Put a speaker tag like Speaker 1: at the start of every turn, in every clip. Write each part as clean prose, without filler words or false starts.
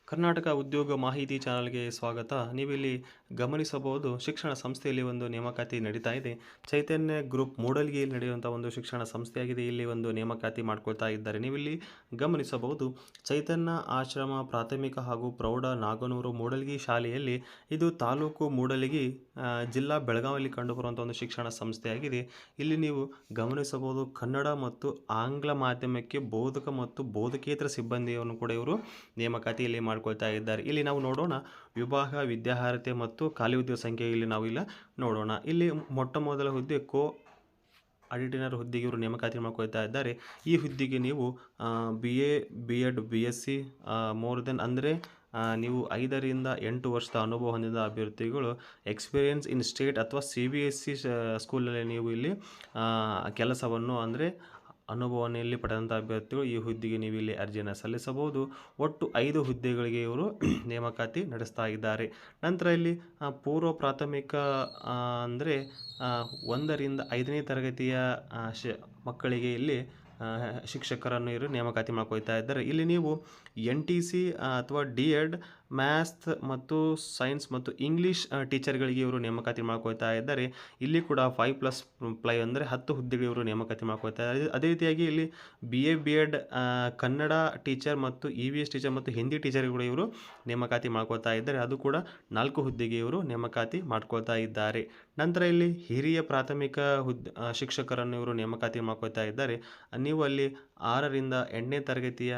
Speaker 1: ಕರ್ನಾಟಕ ಉದ್ಯೋಗ ಮಾಹಿತಿ ಚಾನಲ್ಗೆ ಸ್ವಾಗತ. ನೀವಿಲ್ಲಿ ಗಮನಿಸಬಹುದು ಶಿಕ್ಷಣ ಸಂಸ್ಥೆಯಲ್ಲಿ ಒಂದು ನೇಮಕಾತಿ ನಡೀತಾ ಇದೆ. ಚೈತನ್ಯ ಗ್ರೂಪ್ ಮೂಡಲ್ಗಿಯಲ್ಲಿ ನಡೆಯುವಂಥ ಒಂದು ಶಿಕ್ಷಣ ಸಂಸ್ಥೆಯಾಗಿದೆ. ಇಲ್ಲಿ ಒಂದು ನೇಮಕಾತಿ ಮಾಡ್ಕೊಳ್ತಾ ಇದ್ದಾರೆ. ನೀವಿಲ್ಲಿ ಗಮನಿಸಬಹುದು ಚೈತನ್ಯ ಆಶ್ರಮ ಪ್ರಾಥಮಿಕ ಹಾಗೂ ಪ್ರೌಢ ನಾಗನೂರು ಮೂಡಲ್ಗಿ ಶಾಲೆಯಲ್ಲಿ ಇದು ತಾಲೂಕು ಮೂಡಲ್ಗಿ ಜಿಲ್ಲಾ ಬೆಳಗಾವಿಯಲ್ಲಿ ಕಂಡುಬರುವಂಥ ಒಂದು ಶಿಕ್ಷಣ ಸಂಸ್ಥೆಯಾಗಿದೆ. ಇಲ್ಲಿ ನೀವು ಗಮನಿಸಬಹುದು ಕನ್ನಡ ಮತ್ತು ಆಂಗ್ಲ ಮಾಧ್ಯಮಕ್ಕೆ ಬೋಧಕ ಮತ್ತು ಬೋಧಕೇತರ ಸಿಬ್ಬಂದಿಯನ್ನು ಕೂಡ ಇವರು ನೇಮಕಾತಿಯಲ್ಲಿ ಮಾಡ್ಕೊಳ್ತಾ ಇದ್ದಾರೆ. ಇಲ್ಲಿ ನಾವು ನೋಡೋಣ ವಿಭಾಗ ವಿದ್ಯಾರ್ಹತೆ ಮತ್ತು ಖಾಲಿ ಹುದ್ದೆ ಸಂಖ್ಯೆ ಇಲ್ಲಿ ನಾವು ನೋಡೋಣ. ಇಲ್ಲಿ ಮೊಟ್ಟ ಮೊದಲ ಹುದ್ದೆ ಆಡಿಟರ್ ಹುದ್ದೆಗೆ ಇವರು ನೇಮಕಾತಿ ಮಾಡ್ಕೊಳ್ತಾ ಇದ್ದಾರೆ. ಈ ಹುದ್ದೆಗೆ ನೀವು BA B.Ed BSc more than ಅಂದರೆ ನೀವು 5 ರಿಂದ 8 ವರ್ಷದ ಅನುಭವ ಹೊಂದಿದ ಅಭ್ಯರ್ಥಿಗಳು ಎಕ್ಸ್ಪೀರಿಯನ್ಸ್ ಇನ್ ಸ್ಟೇಟ್ ಅಥವಾ CBSE ಸ್ಕೂಲಲ್ಲಿ ನೀವು ಇಲ್ಲಿ ಕೆಲಸವನ್ನು ಅಂದರೆ ಅನುಭವವನ್ನು ಇಲ್ಲಿ ಪಡೆದಂಥ ಅಭ್ಯರ್ಥಿಗಳು ಈ ಹುದ್ದೆಗೆ ನೀವು ಇಲ್ಲಿ ಅರ್ಜಿಯನ್ನು ಸಲ್ಲಿಸಬಹುದು. ಒಟ್ಟು 5 ಹುದ್ದೆಗಳಿಗೆ ಇವರು ನೇಮಕಾತಿ ನಡೆಸ್ತಾ ಇದ್ದಾರೆ. ನಂತರ ಇಲ್ಲಿ ಪೂರ್ವ ಪ್ರಾಥಮಿಕ ಅಂದರೆ 1 ರಿಂದ 5ನೇ ತರಗತಿಯ ಮಕ್ಕಳಿಗೆ ಇಲ್ಲಿ ಶಿಕ್ಷಕರನ್ನು ಇವರು ನೇಮಕಾತಿ ಮಾಡ್ಕೊಳ್ತಾ ಇದ್ದಾರೆ. ಇಲ್ಲಿ ನೀವು NTC ಅಥವಾ D.Ed ಮ್ಯಾಥ್ಸ್ ಮತ್ತು ಸೈನ್ಸ್ ಮತ್ತು ಇಂಗ್ಲೀಷ್ ಟೀಚರ್ಗಳಿಗೆ ಇವರು ನೇಮಕಾತಿ ಮಾಡ್ಕೊಳ್ತಾ ಇದ್ದಾರೆ. ಇಲ್ಲಿ ಕೂಡ 5+5 ಅಂದರೆ 10 ಹುದ್ದೆಗಳು ಇವರು ನೇಮಕಾತಿ ಮಾಡ್ಕೊಳ್ತಾ ಇದ್ದಾರೆ. ಅದೇ ರೀತಿಯಾಗಿ ಇಲ್ಲಿ BA B.Ed ಕನ್ನಡ ಟೀಚರ್ ಮತ್ತು EVS ಟೀಚರ್ ಮತ್ತು ಹಿಂದಿ ಟೀಚರ್ಗಳು ಇವರು ನೇಮಕಾತಿ ಮಾಡ್ಕೊಳ್ತಾ ಇದ್ದಾರೆ. ಅದು ಕೂಡ 4 ಹುದ್ದೆಗೆ ಇವರು ನೇಮಕಾತಿ ಮಾಡ್ಕೊಳ್ತಾ ಇದ್ದಾರೆ. ನಂತರ ಇಲ್ಲಿ ಹಿರಿಯ ಪ್ರಾಥಮಿಕ ಶಿಕ್ಷಕರನ್ನು ಇವರು ನೇಮಕಾತಿ ಮಾಡ್ಕೊಳ್ತಾ ಇದ್ದಾರೆ. ನೀವು ಅಲ್ಲಿ 6 ರಿಂದ 8ನೇ ತರಗತಿಯ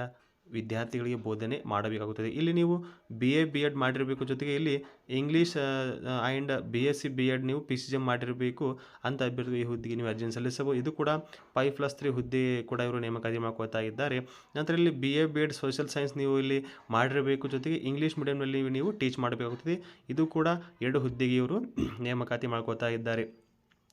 Speaker 1: ವಿದ್ಯಾರ್ಥಿಗಳಿಗೆ ಬೋಧನೆ ಮಾಡಬೇಕಾಗುತ್ತದೆ. ಇಲ್ಲಿ ನೀವು BA B.Ed ಮಾಡಿರಬೇಕು, ಜೊತೆಗೆ ಇಲ್ಲಿ ಇಂಗ್ಲೀಷ್ ಆ್ಯಂಡ್ BSc B.Ed ನೀವು PCGM ಮಾಡಿರಬೇಕು ಅಂತ ಅಭ್ಯರ್ಥಿ ಈ ಹುದ್ದೆಗೆ ನೀವು ಅರ್ಜಿಯನ್ನು ಸಲ್ಲಿಸಬಹುದು. ಇದು ಕೂಡ 5+3 ಹುದ್ದೆ ಕೂಡ ಇವರು ನೇಮಕಾತಿ ಮಾಡ್ಕೊಳ್ತಾ ಇದ್ದಾರೆ. ನಂತರ ಇಲ್ಲಿ BA B.Ed ಸೋಷಿಯಲ್ ಸೈನ್ಸ್ ನೀವು ಇಲ್ಲಿ ಮಾಡಿರಬೇಕು, ಜೊತೆಗೆ ಇಂಗ್ಲೀಷ್ ಮೀಡಿಯಂನಲ್ಲಿ ನೀವು ಟೀಚ್ ಮಾಡಬೇಕಾಗುತ್ತದೆ. ಇದು ಕೂಡ 2 ಹುದ್ದೆಗೆ ಇವರು ನೇಮಕಾತಿ ಮಾಡ್ಕೊಳ್ತಾ ಇದ್ದಾರೆ.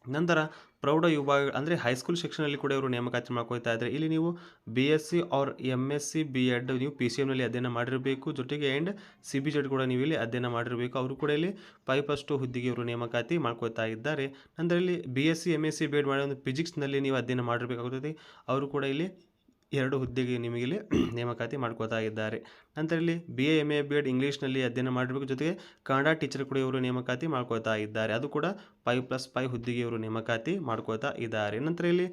Speaker 1: ನಂತರ ಪ್ರೌಢ ವಿಭಾಗ ಅಂದರೆ ಹೈಸ್ಕೂಲ್ ಸೆಕ್ಷನಲ್ಲಿ ಕೂಡ ಇವರು ನೇಮಕಾತಿ ಮಾಡ್ಕೊಳ್ತಾ ಇದ್ದಾರೆ. ಇಲ್ಲಿ ನೀವು BSc ಆರ್ MSc B.Ed ನೀವು PCMನಲ್ಲಿ ಅಧ್ಯಯನ ಮಾಡಿರಬೇಕು, ಜೊತೆಗೆ ಆ್ಯಂಡ್ CBZ ಕೂಡ ನೀವು ಇಲ್ಲಿ ಅಧ್ಯಯನ ಮಾಡಿರಬೇಕು. ಅವರು ಕೂಡ ಇಲ್ಲಿ 5+2 ಹುದ್ದೆಗೆ ಇವರು ನೇಮಕಾತಿ ಮಾಡ್ಕೊಳ್ತಾ ಇದ್ದಾರೆ. ನಂತರ ಇಲ್ಲಿ BSc MSc B.Ed ಮಾಡಿ ಒಂದು ಫಿಸಿಕ್ಸ್ನಲ್ಲಿ ನೀವು ಅಧ್ಯಯನ ಮಾಡಿರಬೇಕಾಗುತ್ತದೆ. ಅವರು ಕೂಡ ಇಲ್ಲಿ 2 ಹುದ್ದೆಗೆ ನಿಮಗೆ ಇಲ್ಲಿ ನೇಮಕಾತಿ ಮಾಡ್ಕೊಳ್ತಾ ಇದ್ದಾರೆ. ನಂತರ ಇಲ್ಲಿ BA MA B.Ed ಇಂಗ್ಲೀಷ್ನಲ್ಲಿ ಅಧ್ಯಯನ ಮಾಡಿರಬೇಕು, ಜೊತೆಗೆ ಕನ್ನಡ ಟೀಚರ್ ಕೂಡ ಇವರು ನೇಮಕಾತಿ ಮಾಡ್ಕೊಳ್ತಾ ಇದ್ದಾರೆ. ಅದು ಕೂಡ 5+5 ಹುದ್ದೆಗೆ ಇವರು ನೇಮಕಾತಿ ಮಾಡ್ಕೊಳ್ತಾ ಇದ್ದಾರೆ. ನಂತರ ಇಲ್ಲಿ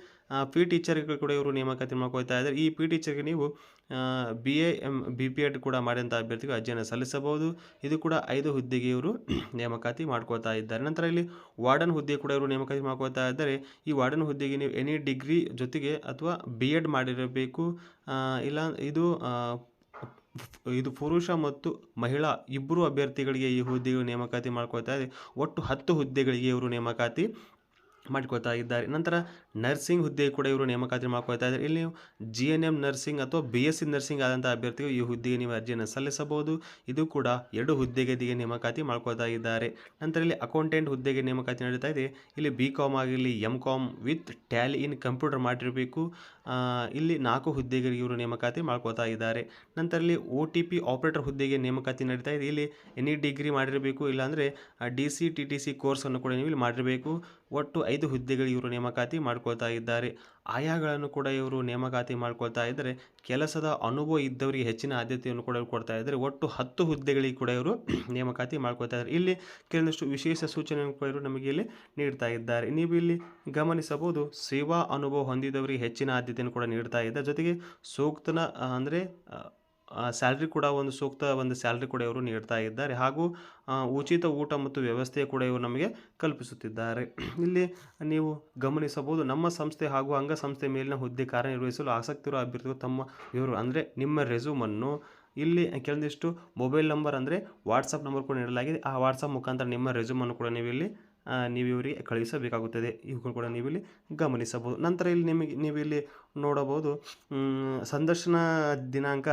Speaker 1: P ಟೀಚರ್ಗಳು ಕೂಡ ಇವರು ನೇಮಕಾತಿ ಮಾಡ್ಕೊಳ್ತಾ ಇದ್ದಾರೆ. ಈ P ಟೀಚರ್ಗೆ ನೀವು BA BP.Ed ಕೂಡ ಮಾಡಿದಂಥ ಅಭ್ಯರ್ಥಿಗಳು ಅರ್ಜಿಯನ್ನು ಸಲ್ಲಿಸಬಹುದು. ಇದು ಕೂಡ 5 ಹುದ್ದೆಗೆ ಇವರು ನೇಮಕಾತಿ ಮಾಡ್ಕೊಳ್ತಾ ಇದ್ದಾರೆ. ನಂತರ ಇಲ್ಲಿ ವಾರ್ಡನ್ ಹುದ್ದೆ ಕೂಡ ಇವರು ನೇಮಕಾತಿ ಮಾಡ್ಕೊಳ್ತಾ ಇದ್ದಾರೆ. ಈ ವಾರ್ಡನ್ ಹುದ್ದೆಗೆ ನೀವು ಎನಿ ಡಿಗ್ರಿ ಜೊತೆಗೆ ಅಥವಾ B.Ed ಮಾಡಿರಬೇಕು. ಇಲ್ಲ ಇದು ಪುರುಷ ಮತ್ತು ಮಹಿಳಾ ಇಬ್ಬರು ಅಭ್ಯರ್ಥಿಗಳಿಗೆ ಈ ಹುದ್ದೆಗಳು ನೇಮಕಾತಿ ಮಾಡ್ಕೊಳ್ತಾ ಇದೆ. ಒಟ್ಟು 10 ಹುದ್ದೆಗಳಿಗೆ ಇವರು ನೇಮಕಾತಿ ಮಾಡ್ಕೊಳ್ತಾ ಇದ್ದಾರೆ. ನಂತರ ನರ್ಸಿಂಗ್ ಹುದ್ದೆ ಕೂಡ ಇವರು ನೇಮಕಾತಿ ಮಾಡ್ಕೊಳ್ತಾ ಇದ್ದಾರೆ. ಇಲ್ಲಿ ನೀವು GNM ನರ್ಸಿಂಗ್ ಅಥವಾ BSc ನರ್ಸಿಂಗ್ ಆದಂಥ ಅಭ್ಯರ್ಥಿಗಳು ಈ ಹುದ್ದೆಗೆ ನೀವು ಅರ್ಜಿಯನ್ನು ಸಲ್ಲಿಸಬಹುದು. ಇದು ಕೂಡ 2 ಹುದ್ದೆಗೆ ನೇಮಕಾತಿ ಮಾಡ್ಕೊಳ್ತಾ ಇದ್ದಾರೆ. ನಂತರ ಇಲ್ಲಿ ಅಕೌಂಟೆಂಟ್ ಹುದ್ದೆಗೆ ನೇಮಕಾತಿ ನಡೀತಾ ಇದೆ. ಇಲ್ಲಿ BCom ಆಗಿರಲಿ MCom with Tally in computer ಮಾಡಿರಬೇಕು. ಇಲ್ಲಿ 4 ಹುದ್ದೆಗಳಿಗೆ ಇವರು ನೇಮಕಾತಿ ಮಾಡ್ಕೊಳ್ತಾ ಇದ್ದಾರೆ. ನಂತರ ಇಲ್ಲಿ OTP ಆಪರೇಟರ್ ಹುದ್ದೆಗೆ ನೇಮಕಾತಿ ನಡೀತಾ ಇದೆ. ಇಲ್ಲಿ ಎನಿ ಡಿಗ್ರಿ ಮಾಡಿರಬೇಕು, ಇಲ್ಲಾಂದರೆ DC TTC ಕೋರ್ಸನ್ನು ಕೂಡ ನೀವು ಇಲ್ಲಿ ಮಾಡಿರಬೇಕು. ಒಟ್ಟು 5 ಹುದ್ದೆಗಳಿಗೆ ಇವರು ನೇಮಕಾತಿ ಮಾಡ್ಕೊಳ್ತಾ ಇದ್ದಾರೆ. ಆಯಾಗಳನ್ನು ಕೂಡ ಇವರು ನೇಮಕಾತಿ ಮಾಡ್ಕೊಳ್ತಾ ಇದ್ದಾರೆ. ಕೆಲಸದ ಅನುಭವ ಇದ್ದವರಿಗೆ ಹೆಚ್ಚಿನ ಆದ್ಯತೆಯನ್ನು ಕೂಡ ಕೊಡ್ತಾ ಇದ್ದಾರೆ. ಒಟ್ಟು 10 ಹುದ್ದೆಗಳಿಗೆ ಕೂಡ ಇವರು ನೇಮಕಾತಿ ಮಾಡ್ಕೊಳ್ತಾ ಇದ್ದಾರೆ. ಇಲ್ಲಿ ಕೆಲವೊಂದಿಷ್ಟು ವಿಶೇಷ ಸೂಚನೆಯನ್ನು ಕೂಡ ಇವರು ನಮಗೆ ಇಲ್ಲಿ ನೀಡ್ತಾ ಇದ್ದಾರೆ. ನೀವು ಇಲ್ಲಿ ಗಮನಿಸಬಹುದು ಸೇವಾ ಅನುಭವ ಹೊಂದಿದವರಿಗೆ ಹೆಚ್ಚಿನ ಆದ್ಯತೆಯನ್ನು ಕೂಡ ನೀಡ್ತಾ ಇದ್ದಾರೆ. ಜೊತೆಗೆ ಸೂಕ್ತನ ಅಂದರೆ ಸ್ಯಾಲ್ರಿ ಕೂಡ ಸೂಕ್ತ ಸ್ಯಾಲ್ರಿ ಕೂಡ ಇವರು ನೀಡ್ತಾ ಇದ್ದಾರೆ. ಹಾಗೂ ಉಚಿತ ಊಟ ಮತ್ತು ವ್ಯವಸ್ಥೆ ಕೂಡ ಇವರು ನಮಗೆ ಕಲ್ಪಿಸುತ್ತಿದ್ದಾರೆ. ಇಲ್ಲಿ ನೀವು ಗಮನಿಸಬಹುದು ನಮ್ಮ ಸಂಸ್ಥೆ ಹಾಗೂ ಅಂಗಸಂಸ್ಥೆ ಮೇಲಿನ ಹುದ್ದೆ ಕಾರ್ಯನಿರ್ವಹಿಸಲು ಆಸಕ್ತಿ ಇರುವ ಅಭ್ಯರ್ಥಿಗಳು ತಮ್ಮ ಇವರು ಅಂದರೆ ನಿಮ್ಮ ರೆಸ್ಯೂಮನ್ನು ಇಲ್ಲಿ ಕೆಲವೊಂದಿಷ್ಟು ಮೊಬೈಲ್ ನಂಬರ್ ಅಂದರೆ ವಾಟ್ಸಪ್ ನಂಬರ್ ಕೂಡ ನೀಡಲಾಗಿದೆ. ಆ ವಾಟ್ಸಪ್ ಮುಖಾಂತರ ನಿಮ್ಮ ರೆಸ್ಯೂಮನ್ನು ಕೂಡ ನೀವು ಇವರಿಗೆ ಕಳುಹಿಸಬೇಕಾಗುತ್ತದೆ. ಇವುಗಳು ಕೂಡ ನೀವು ಇಲ್ಲಿ ಗಮನಿಸಬಹುದು. ನಂತರ ಇಲ್ಲಿ ನೀವು ಇಲ್ಲಿ ನೋಡಬಹುದು ಸಂದರ್ಶನ ದಿನಾಂಕ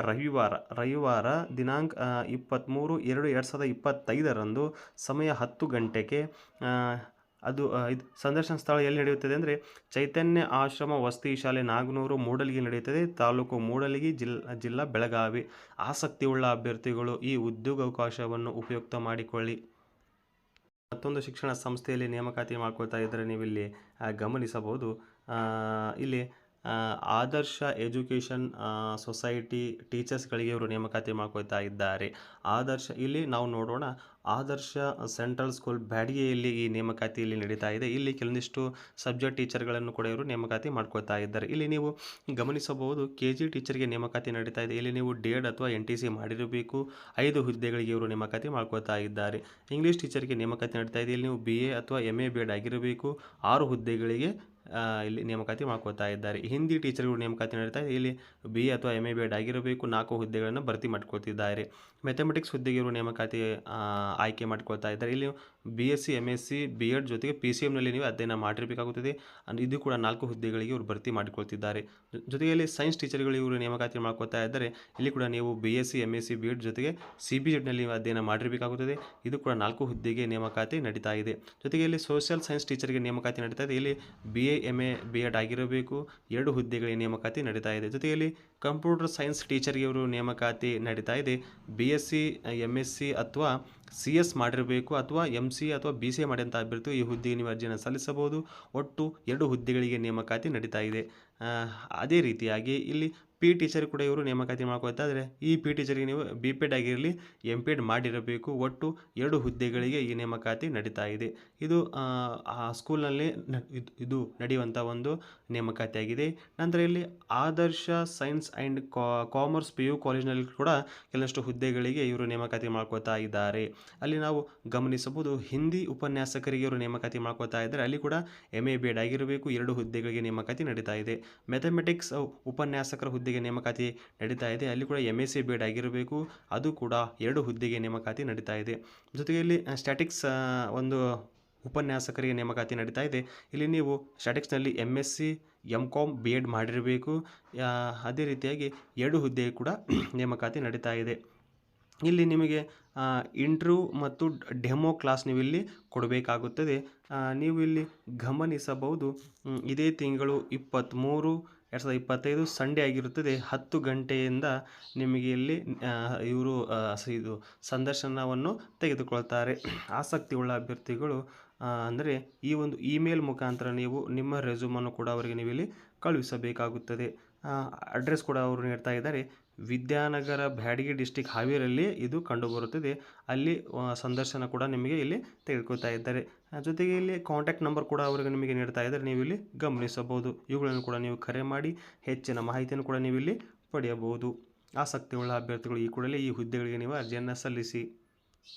Speaker 1: ರವಿವಾರ ದಿನಾಂಕ 23/2/2025 ಸಮಯ 10 ಗಂಟೆಗೆ. ಇದು ಸಂದರ್ಶನ ಸ್ಥಳ ಎಲ್ಲಿ ನಡೆಯುತ್ತದೆ ಅಂದರೆ ಚೈತನ್ಯ ಆಶ್ರಮ ವಸತಿ ಶಾಲೆ ನಾಗನೂರು ಮೂಡಲ್ಗಿ ನಡೆಯುತ್ತದೆ. ತಾಲೂಕು ಮೂಡಲ್ಗಿ ಜಿಲ್ಲಾ ಬೆಳಗಾವಿ. ಆಸಕ್ತಿಯುಳ್ಳ ಅಭ್ಯರ್ಥಿಗಳು ಈ ಉದ್ಯೋಗಾವಕಾಶವನ್ನು ಉಪಯುಕ್ತ ಮಾಡಿಕೊಳ್ಳಿ. ಮತ್ತೊಂದು ಶಿಕ್ಷಣ ಸಂಸ್ಥೆಯಲ್ಲಿ ನೇಮಕಾತಿ ಮಾಡ್ಕೊಳ್ತಾ ಇದ್ದರೆ ನೀವಿಲ್ಲಿ ಗಮನಿಸಬಹುದು. ಇಲ್ಲಿ ಆದರ್ಶ ಎಜುಕೇಷನ್ ಸೊಸೈಟಿ ಟೀಚರ್ಸ್ಗಳಿಗೆ ಇವರು ನೇಮಕಾತಿ ಮಾಡ್ಕೊಳ್ತಾ ಇದ್ದಾರೆ. ಆದರ್ಶ ಇಲ್ಲಿ ನಾವು ನೋಡೋಣ. ಆದರ್ಶ ಸೆಂಟ್ರಲ್ ಸ್ಕೂಲ್ ಬ್ಯಾಡಗಿಯಲ್ಲಿ ಈ ನೇಮಕಾತಿಯಲ್ಲಿ ನಡೀತಾ ಇದೆ. ಇಲ್ಲಿ ಕೆಲವೊಂದಿಷ್ಟು ಸಬ್ಜೆಕ್ಟ್ ಟೀಚರ್ಗಳನ್ನು ಕೂಡ ಇವರು ನೇಮಕಾತಿ ಮಾಡ್ಕೊಳ್ತಾ ಇದ್ದಾರೆ. ಇಲ್ಲಿ ನೀವು ಗಮನಿಸಬಹುದು, KG ಟೀಚರ್ಗೆ ನೇಮಕಾತಿ ನಡೀತಾ ಇದೆ. ಇಲ್ಲಿ ನೀವು DED ಅಥವಾ NTC ಮಾಡಿರಬೇಕು. 5 ಹುದ್ದೆಗಳಿಗೆ ಇವರು ನೇಮಕಾತಿ ಮಾಡ್ಕೊಳ್ತಾ ಇದ್ದಾರೆ. ಇಂಗ್ಲೀಷ್ ಟೀಚರ್ಗೆ ನೇಮಕಾತಿ ನಡೀತಾ ಇದೆ. ಇಲ್ಲಿ ನೀವು BA ಅಥವಾ MA BEd ಆಗಿರಬೇಕು. 6 ಹುದ್ದೆಗಳಿಗೆ ಇಲ್ಲಿ ನೇಮಕಾತಿ ಮಾಡ್ಕೊಳ್ತಾ ಇದ್ದಾರೆ. ಹಿಂದಿ ಟೀಚರ್ಗಳು ನೇಮಕಾತಿ ನಡೀತಾ ಇದೆ. ಇಲ್ಲಿ BA ಅಥವಾ MA BEd ಆಗಿರಬೇಕು. 4 ಹುದ್ದೆಗಳನ್ನು ಭರ್ತಿ ಮಾಡ್ಕೊಳ್ತಿದ್ದಾರೆ. ಮ್ಯಾಥಮೆಟಿಕ್ಸ್ ಹುದ್ದೆಗೆ ಇವರು ನೇಮಕಾತಿ ಆಯ್ಕೆ ಮಾಡ್ಕೊಳ್ತಾ ಇದ್ದಾರೆ. ಇಲ್ಲಿ BSc MSc BEd ಜೊತೆಗೆ PCMನಲ್ಲಿ ನೀವು ಅಧ್ಯಯನ ಮಾಡಿರಬೇಕಾಗುತ್ತದೆ. ಇದು ಕೂಡ 4 ಹುದ್ದೆಗಳಿಗೆ ಇವರು ಭರ್ತಿ ಮಾಡಿಕೊಳ್ತಿದ್ದಾರೆ. ಜೊತೆಗೆ ಸೈನ್ಸ್ ಟೀಚರ್ಗಳು ಇವರು ನೇಮಕಾತಿ ಮಾಡ್ಕೊಳ್ತಾ ಇದ್ದಾರೆ. ಇಲ್ಲಿ ಕೂಡ ನೀವು BSc MSc BEd ಜೊತೆಗೆ CBEdನಲ್ಲಿ ನೀವು ಅಧ್ಯಯನ ಮಾಡಿರಬೇಕಾಗುತ್ತದೆ. ಇದು ಕೂಡ 4 ಹುದ್ದೆಗೆ ನೇಮಕಾತಿ ನಡೀತಾ ಇದೆ. ಜೊತೆಗೆ ಇಲ್ಲಿ ಸೋಷಿಯಲ್ ಸೈನ್ಸ್ ಟೀಚರ್ಗೆ ನೇಮಕಾತಿ ನಡೀತಾ ಇದೆ. ಇಲ್ಲಿ BA MA BEd ಆಗಿರಬೇಕು. 2 ಹುದ್ದೆಗಳಿಗೆ ನೇಮಕಾತಿ ನಡೀತಾ ಇದೆ. ಜೊತೆಯಲ್ಲಿ ಕಂಪ್ಯೂಟರ್ ಸೈನ್ಸ್ ಟೀಚರ್ಗೆ ಇವರು ನೇಮಕಾತಿ ನಡೀತಾ ಇದೆ. BSc MSc ಅಥವಾ CS ಮಾಡಿರಬೇಕು ಅಥವಾ MCA ಅಥವಾ BCA ಮಾಡಿದಂಥ ಅಭ್ಯರ್ಥಿಗಳು ಈ ಹುದ್ದೆಗೆ ನೀವು ಅರ್ಜಿಯನ್ನು ಸಲ್ಲಿಸಬಹುದು. ಒಟ್ಟು 2 ಹುದ್ದೆಗಳಿಗೆ ನೇಮಕಾತಿ ನಡೀತಾ ಇದೆ. ಅದೇ ರೀತಿಯಾಗಿ ಇಲ್ಲಿ P ಟೀಚರ್ ಕೂಡ ಇವರು ನೇಮಕಾತಿ ಮಾಡ್ಕೊಳ್ತಾ ಇದ್ದಾರೆ. ಈ P ಟೀಚರ್ಗೆ ನೀವು BPEd ಆಗಿರಲಿ MPEd ಮಾಡಿರಬೇಕು. ಒಟ್ಟು 2 ಹುದ್ದೆಗಳಿಗೆ ಈ ನೇಮಕಾತಿ ನಡೀತಾ ಇದೆ. ಇದು ಆ ಸ್ಕೂಲ್ನಲ್ಲಿ ಇದು ನಡೆಯುವಂಥ ಒಂದು ನೇಮಕಾತಿಯಾಗಿದೆ. ನಂತರ ಇಲ್ಲಿ ಆದರ್ಶ ಸೈನ್ಸ್ ಆ್ಯಂಡ್ ಕಾಮರ್ಸ್ PU ಕಾಲೇಜಿನಲ್ಲಿ ಕೂಡ ಕೆಲವಷ್ಟು ಹುದ್ದೆಗಳಿಗೆ ಇವರು ನೇಮಕಾತಿ ಮಾಡ್ಕೊಳ್ತಾ ಇದ್ದಾರೆ. ಅಲ್ಲಿ ನಾವು ಗಮನಿಸಬಹುದು, ಹಿಂದಿ ಉಪನ್ಯಾಸಕರಿಗೆ ಇವರು ನೇಮಕಾತಿ ಮಾಡ್ಕೊಳ್ತಾ ಇದ್ದಾರೆ. ಅಲ್ಲಿ ಕೂಡ MA BEd ಆಗಿರಬೇಕು. 2 ಹುದ್ದೆಗಳಿಗೆ ನೇಮಕಾತಿ ನಡೀತಾ ಇದೆ. ಮ್ಯಾಥಮೆಟಿಕ್ಸ್ ಉಪನ್ಯಾಸಕರ ಹುದ್ದೆಗೆ ನೇಮಕಾತಿ ನಡೀತಾ ಇದೆ. ಅಲ್ಲಿ ಕೂಡ MSc BEd ಆಗಿರಬೇಕು. ಅದು ಕೂಡ 2 ಹುದ್ದೆಗೆ ನೇಮಕಾತಿ ನಡೀತಾ ಇದೆ. ಜೊತೆಗೆ ಇಲ್ಲಿ ಸ್ಟ್ಯಾಟಿಕ್ಸ್ ಒಂದು ಉಪನ್ಯಾಸಕರಿಗೆ ನೇಮಕಾತಿ ನಡೀತಾ ಇದೆ. ಇಲ್ಲಿ ನೀವು ಸ್ಟ್ಯಾಟಿಕ್ಸ್ನಲ್ಲಿ MSc MCom BEd ಮಾಡಿರಬೇಕು. ಅದೇ ರೀತಿಯಾಗಿ 2 ಹುದ್ದೆಗೆ ಕೂಡ ನೇಮಕಾತಿ ನಡೀತಾ ಇದೆ. ಇಲ್ಲಿ ನಿಮಗೆ ಇಂಟರ್ವ್ಯೂ ಮತ್ತು ಡೆಮೋ ಕ್ಲಾಸ್ ನೀವು ಇಲ್ಲಿ ಕೊಡಬೇಕಾಗುತ್ತದೆ. ನೀವು ಇಲ್ಲಿ ಗಮನಿಸಬಹುದು, ಇದೇ ತಿಂಗಳು 23 2025 ಸಂಡೇ ಆಗಿರುತ್ತದೆ. 10 ಗಂಟೆಯಿಂದ ನಿಮಗೆ ಇಲ್ಲಿ ಇವರು ಇದು ಸಂದರ್ಶನವನ್ನು ತೆಗೆದುಕೊಳ್ತಾರೆ. ಆಸಕ್ತಿಯುಳ್ಳ ಅಭ್ಯರ್ಥಿಗಳು ಅಂದರೆ ಈ ಒಂದು ಇಮೇಲ್ ಮುಖಾಂತರ ನೀವು ನಿಮ್ಮ ರೆಸ್ಯೂಮನ್ನು ಕೂಡ ಅವರಿಗೆ ನೀವು ಇಲ್ಲಿ ಕಳುಹಿಸಬೇಕಾಗುತ್ತದೆ. ಅಡ್ರೆಸ್ ಕೂಡ ಅವರು ನೀಡ್ತಾ ಇದ್ದಾರೆ. ವಿದ್ಯಾನಗರ ಬ್ಯಾಡಗಿ ಡಿಸ್ಟಿಕ್ ಹಾವೇರಿಯಲ್ಲಿ ಇದು ಕಂಡುಬರುತ್ತದೆ. ಅಲ್ಲಿ ಸಂದರ್ಶನ ಕೂಡ ನಿಮಗೆ ಇಲ್ಲಿ ತೆಗೆದುಕೊಳ್ತಾ ಇದ್ದಾರೆ. ಜೊತೆಗೆ ಇಲ್ಲಿ ಕಾಂಟ್ಯಾಕ್ಟ್ ನಂಬರ್ ಕೂಡ ಅವರಿಗೆ ನಿಮಗೆ ನೀಡ್ತಾ ಇದ್ದಾರೆ. ನೀವು ಇಲ್ಲಿ ಗಮನಿಸಬಹುದು. ಇವುಗಳನ್ನು ಕೂಡ ನೀವು ಕರೆ ಮಾಡಿ ಹೆಚ್ಚಿನ ಮಾಹಿತಿಯನ್ನು ಕೂಡ ನೀವು ಇಲ್ಲಿ ಪಡೆಯಬಹುದು. ಆಸಕ್ತಿಯುಳ್ಳ ಅಭ್ಯರ್ಥಿಗಳು ಈ ಕೂಡಲೇ ಈ ಹುದ್ದೆಗಳಿಗೆ ನೀವು ಅರ್ಜಿಯನ್ನು ಸಲ್ಲಿಸಿ.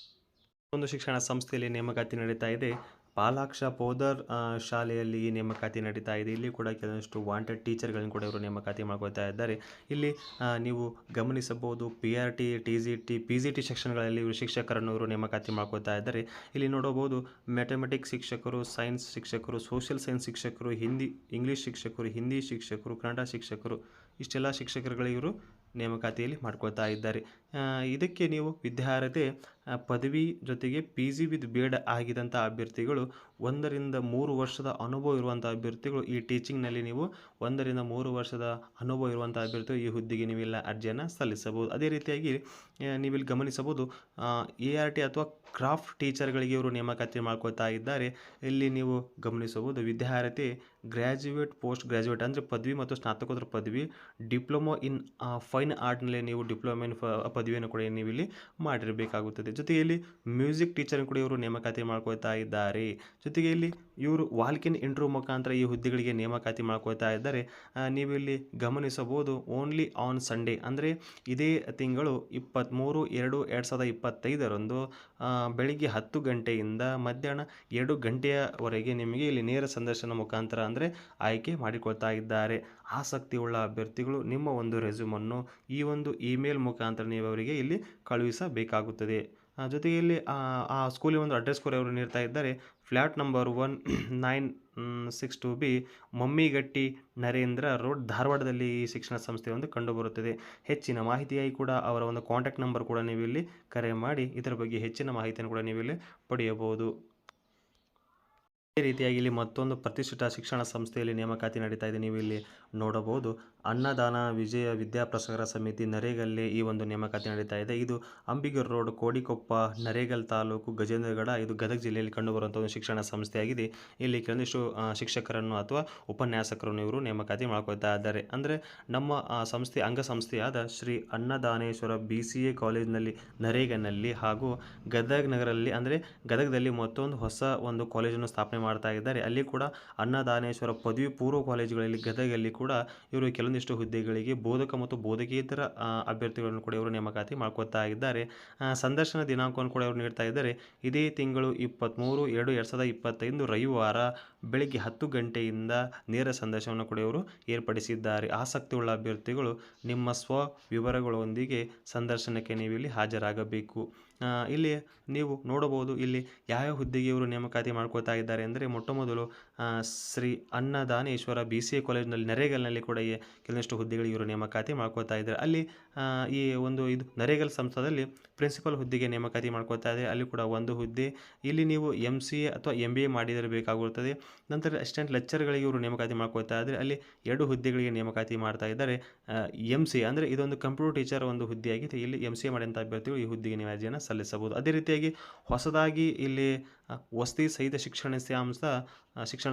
Speaker 1: ಒಂದು ಶಿಕ್ಷಣ ಸಂಸ್ಥೆಯಲ್ಲಿ ನೇಮಕಾತಿ ನಡೀತಾ ಇದೆ. ಪಾಲಾಕ್ಷ ಪೋದರ್ ಶಾಲೆಯಲ್ಲಿ ಈ ನೇಮಕಾತಿ ನಡೀತಾ ಇದೆ. ಇಲ್ಲಿ ಕೂಡ ಕೆಲವಷ್ಟು ವಾಂಟೆಡ್ ಟೀಚರ್ಗಳನ್ನು ಕೂಡ ಇವರು ನೇಮಕಾತಿ ಮಾಡ್ಕೊಳ್ತಾ ಇದ್ದಾರೆ. ಇಲ್ಲಿ ನೀವು ಗಮನಿಸಬಹುದು, PRT TGT PGT ಸೆಕ್ಷನ್ಗಳಲ್ಲಿ ಇವರು ಶಿಕ್ಷಕರನ್ನು ಇವರು ನೇಮಕಾತಿ ಮಾಡ್ಕೊಳ್ತಾ ಇದ್ದಾರೆ. ಇಲ್ಲಿ ನೋಡಬಹುದು, ಮ್ಯಾಥಮೆಟಿಕ್ಸ್ ಶಿಕ್ಷಕರು, ಸೈನ್ಸ್ ಶಿಕ್ಷಕರು, ಸೋಷಿಯಲ್ ಸೈನ್ಸ್ ಶಿಕ್ಷಕರು, ಇಂಗ್ಲೀಷ್ ಶಿಕ್ಷಕರು, ಹಿಂದಿ ಶಿಕ್ಷಕರು, ಕನ್ನಡ ಶಿಕ್ಷಕರು, ಇಷ್ಟೆಲ್ಲ ಶಿಕ್ಷಕರುಗಳಿಗೆ ಇವರು ನೇಮಕಾತಿಯಲ್ಲಿ ಮಾಡ್ಕೊಳ್ತಾ ಇದ್ದಾರೆ. ಇದಕ್ಕೆ ನೀವು ವಿದ್ಯಾರ್ಹತೆ ಪದವಿ ಜೊತೆಗೆ PG ವಿತ್ BEd ಆಗಿದಂಥ ಅಭ್ಯರ್ಥಿಗಳು 1 ರಿಂದ 3 ವರ್ಷದ ಅನುಭವ ಇರುವಂಥ ಅಭ್ಯರ್ಥಿಗಳು ಈ ಟೀಚಿಂಗ್ನಲ್ಲಿ ನೀವು 1 ರಿಂದ 3 ವರ್ಷದ ಅನುಭವ ಇರುವಂಥ ಅಭ್ಯರ್ಥಿಗಳು ಈ ಹುದ್ದೆಗೆ ನೀವೆಲ್ಲ ಅರ್ಜಿಯನ್ನು ಸಲ್ಲಿಸಬಹುದು. ಅದೇ ರೀತಿಯಾಗಿ ನೀವಿಲ್ಲಿ ಗಮನಿಸಬಹುದು, ART ಅಥವಾ ಕ್ರಾಫ್ಟ್ ಟೀಚರ್ಗಳಿಗೆ ಇವರು ನೇಮಕಾತಿ ಮಾಡ್ಕೊಳ್ತಾ ಇದ್ದಾರೆ. ಇಲ್ಲಿ ನೀವು ಗಮನಿಸಬಹುದು, ವಿದ್ಯಾರ್ಹತೆ ಗ್ರ್ಯಾಜುಯೇಟ್, ಪೋಸ್ಟ್ ಗ್ರ್ಯಾಜುಯೇಟ್ ಅಂದರೆ ಪದವಿ ಮತ್ತು ಸ್ನಾತಕೋತ್ತರ ಪದವಿ, ಡಿಪ್ಲೊಮಾ ಇನ್ ಫೈನ್ ಆರ್ಟ್ನಲ್ಲಿ ನೀವು ಡಿಪ್ಲೊಮಾ ಇನ್ ಪದವಿಯನ್ನು ಕೂಡ ನೀವು ಇಲ್ಲಿ ಮಾಡಿರಬೇಕಾಗುತ್ತದೆ. ಜೊತೆಗೆ ಇಲ್ಲಿ ಮ್ಯೂಸಿಕ್ ಟೀಚರ್ ಕೂಡ ಇವರು ನೇಮಕಾತಿ ಮಾಡ್ಕೊಳ್ತಾ ಇದ್ದಾರೆ. ಜೊತೆಗೆ ಇಲ್ಲಿ ಇವರು ವಾಲ್ಕಿನ್ ಇಂಟರ್ವ್ಯೂ ಮುಖಾಂತರ ಈ ಹುದ್ದೆಗಳಿಗೆ ನೇಮಕಾತಿ ಮಾಡ್ಕೊಳ್ತಾ ಇದ್ದಾರೆ. ನೀವು ಇಲ್ಲಿ ಗಮನಿಸಬಹುದು, ಓನ್ಲಿ ಆನ್ ಸಂಡೇ ಅಂದರೆ ಇದೇ ತಿಂಗಳು 23/2/2025 ಬೆಳಿಗ್ಗೆ 10 ಗಂಟೆಯಿಂದ ಮಧ್ಯಾಹ್ನ 2 ಗಂಟೆಯವರೆಗೆ ನಿಮಗೆ ಇಲ್ಲಿ ನೇರ ಸಂದರ್ಶನ ಮುಖಾಂತರ ಅಂದರೆ ಆಯ್ಕೆ ಮಾಡಿಕೊಳ್ತಾ ಇದ್ದಾರೆ. ಆಸಕ್ತಿಯುಳ್ಳ ಅಭ್ಯರ್ಥಿಗಳು ನಿಮ್ಮ ಒಂದು ರೆಸ್ಯೂಮನ್ನು ಈ ಒಂದು ಇಮೇಲ್ ಮುಖಾಂತರ ನೀವು ಅವರಿಗೆ ಇಲ್ಲಿ ಕಳುಹಿಸಬೇಕಾಗುತ್ತದೆ. ಜೊತೆಗೆ ಇಲ್ಲಿ ಆ ಸ್ಕೂಲಿನ ಒಂದು ಅಡ್ರೆಸ್ ಕೂಡ ಅವರು ನೀಡ್ತಾ ಇದ್ದಾರೆ. Flat number 1962B Mammigatti Narendra road, ಧಾರವಾಡದಲ್ಲಿ ಈ ಶಿಕ್ಷಣ ಸಂಸ್ಥೆ ಒಂದು ಕಂಡುಬರುತ್ತದೆ. ಹೆಚ್ಚಿನ ಮಾಹಿತಿಯಾಗಿ ಕೂಡ ಅವರ ಒಂದು ಕಾಂಟ್ಯಾಕ್ಟ್ ನಂಬರ್ ಕೂಡ ನೀವು ಇಲ್ಲಿ ಕರೆ ಮಾಡಿ ಇದರ ಬಗ್ಗೆ ಹೆಚ್ಚಿನ ಮಾಹಿತಿಯನ್ನು ಕೂಡ ನೀವು ಇಲ್ಲಿ ಪಡೆಯಬಹುದು. ಅದೇ ರೀತಿಯಾಗಿ ಇಲ್ಲಿ ಮತ್ತೊಂದು ಪ್ರತಿಷ್ಠಿತ ಶಿಕ್ಷಣ ಸಂಸ್ಥೆಯಲ್ಲಿ ನೇಮಕಾತಿ ನಡೀತಾ ಇದೆ. ನೀವು ಇಲ್ಲಿ ನೋಡಬಹುದು, ಅನ್ನದಾನ ವಿಜಯ ವಿದ್ಯಾಪ್ರಸಾರ ಸಮಿತಿ ನರೇಗಲ್ಲಿ ಈ ಒಂದು ನೇಮಕಾತಿ ನಡೀತಾ ಇದೆ. ಇದು ಅಂಬಿಗರ್ ರೋಡ್, ಕೋಡಿಕೊಪ್ಪ, ನರೇಗಲ್ ತಾಲೂಕು, ಗಜೇಂದ್ರಗಡ, ಇದು ಗದಗ ಜಿಲ್ಲೆಯಲ್ಲಿ ಕಂಡುಬರುವಂಥ ಒಂದು ಶಿಕ್ಷಣ ಸಂಸ್ಥೆಯಾಗಿದೆ. ಇಲ್ಲಿ ಕೆಲವೊಂದಿಷ್ಟು ಶಿಕ್ಷಕರನ್ನು ಅಥವಾ ಉಪನ್ಯಾಸಕರನ್ನು ಇವರು ನೇಮಕಾತಿ ಮಾಡ್ಕೊಳ್ತಾ ಇದ್ದಾರೆ. ಅಂದರೆ ನಮ್ಮ ಸಂಸ್ಥೆ ಅಂಗಸಂಸ್ಥೆಯಾದ ಶ್ರೀ ಅನ್ನದಾನೇಶ್ವರ BCA ಕಾಲೇಜಿನಲ್ಲಿ ನರೇಗನಲ್ಲಿ ಹಾಗೂ ಗದಗ ನಗರಲ್ಲಿ ಅಂದರೆ ಗದಗದಲ್ಲಿ ಮತ್ತೊಂದು ಹೊಸ ಒಂದು ಕಾಲೇಜನ್ನು ಸ್ಥಾಪನೆ ಮಾಡ್ತಾ ಇದ್ದಾರೆ. ಅಲ್ಲಿ ಕೂಡ ಅನ್ನದಾನೇಶ್ವರ ಪದವಿ ಪೂರ್ವ ಕಾಲೇಜುಗಳಲ್ಲಿ ಗದಗಲ್ಲಿ ಕೂಡ ಇವರು ಕೆಲವೊಂದಿಷ್ಟು ಹುದ್ದೆಗಳಿಗೆ ಬೋಧಕ ಮತ್ತು ಬೋಧಕೇತರ ಅಭ್ಯರ್ಥಿಗಳನ್ನು ಕೂಡ ಇವರು ನೇಮಕಾತಿ ಮಾಡ್ಕೊತಾ ಇದ್ದಾರೆ. ಸಂದರ್ಶನ ದಿನಾಂಕವನ್ನು ಕೂಡ ಇವರು ನೀಡ್ತಾ ಇದ್ದಾರೆ. ಇದೇ ತಿಂಗಳು 23/2/2025 ರವಿವಾರ ಬೆಳಿಗ್ಗೆ 10 ಗಂಟೆಯಿಂದ ನೇರ ಸಂದರ್ಶನವನ್ನು ಕೂಡ ಇವರು ಏರ್ಪಡಿಸಿದ್ದಾರೆ. ಆಸಕ್ತಿಯುಳ್ಳ ಅಭ್ಯರ್ಥಿಗಳು ನಿಮ್ಮ ವಿವರಗಳೊಂದಿಗೆ ಸಂದರ್ಶನಕ್ಕೆ ನೀವು ಇಲ್ಲಿ ಹಾಜರಾಗಬೇಕು. ಇಲ್ಲಿ ನೀವು ನೋಡಬಹುದು ಇಲ್ಲಿ ಯಾವ್ಯಾವ ಹುದ್ದೆಗೆ ಇವರು ನೇಮಕಾತಿ ಮಾಡ್ಕೊಳ್ತಾ ಇದ್ದಾರೆ ಅಂದರೆ ಮೊಟ್ಟಮೊದಲು ಶ್ರೀ ಅನ್ನದಾನೇಶ್ವರ BCA ಕಾಲೇಜಿನಲ್ಲಿ ನರೇಗಲ್ನಲ್ಲಿ ಕೂಡ ಕೆಲವೊಂದಿಷ್ಟು ಹುದ್ದೆಗಳಿಗೆ ಇವರು ನೇಮಕಾತಿ ಮಾಡ್ಕೊಳ್ತಾ ಇದ್ದಾರೆ. ಅಲ್ಲಿ ಈ ಒಂದು ಇದು ನರೇಗಲ್ ಸಂಸ್ಥೆಯಲ್ಲಿ ಪ್ರಿನ್ಸಿಪಲ್ ಹುದ್ದೆಗೆ ನೇಮಕಾತಿ ಮಾಡ್ಕೊಳ್ತಾ ಇದ್ದಾರೆ. ಅಲ್ಲಿ ಕೂಡ ಒಂದು ಹುದ್ದೆ. ಇಲ್ಲಿ ನೀವು MCA ಅಥವಾ MBA ಮಾಡಿರಬೇಕಾಗುತ್ತದೆ. ನಂತರ ಅಸಿಸ್ಟೆಂಟ್ ಲೆಕ್ಚರ್ಗಳಿಗೆ ಇವರು ನೇಮಕಾತಿ ಮಾಡ್ಕೊಳ್ತಾ ಇದ್ದಾರೆ. ಅಲ್ಲಿ 2 ಹುದ್ದೆಗಳಿಗೆ ನೇಮಕಾತಿ ಮಾಡ್ತಾ ಇದ್ದಾರೆ. MCA ಅಂದರೆ ಇದೊಂದು ಕಂಪ್ಯೂಟರ್ ಟೀಚರ್ ಒಂದು ಹುದ್ದೆಯಾಗಿದೆ. ಇಲ್ಲಿ MCA ಮಾಡಿದಂಥ ಅಭ್ಯರ್ಥಿಗಳು ಈ ಹುದ್ದೆಗೆ ನೀವು ಅರ್ಜಿಯನ್ನು ಸಲ್ಲಿಸಬಹುದು. ಅದೇ ರೀತಿಯಾಗಿ ಹೊಸದಾಗಿ ಇಲ್ಲಿ ವಸತಿ ಸಹಿತ ಶಿಕ್ಷಣ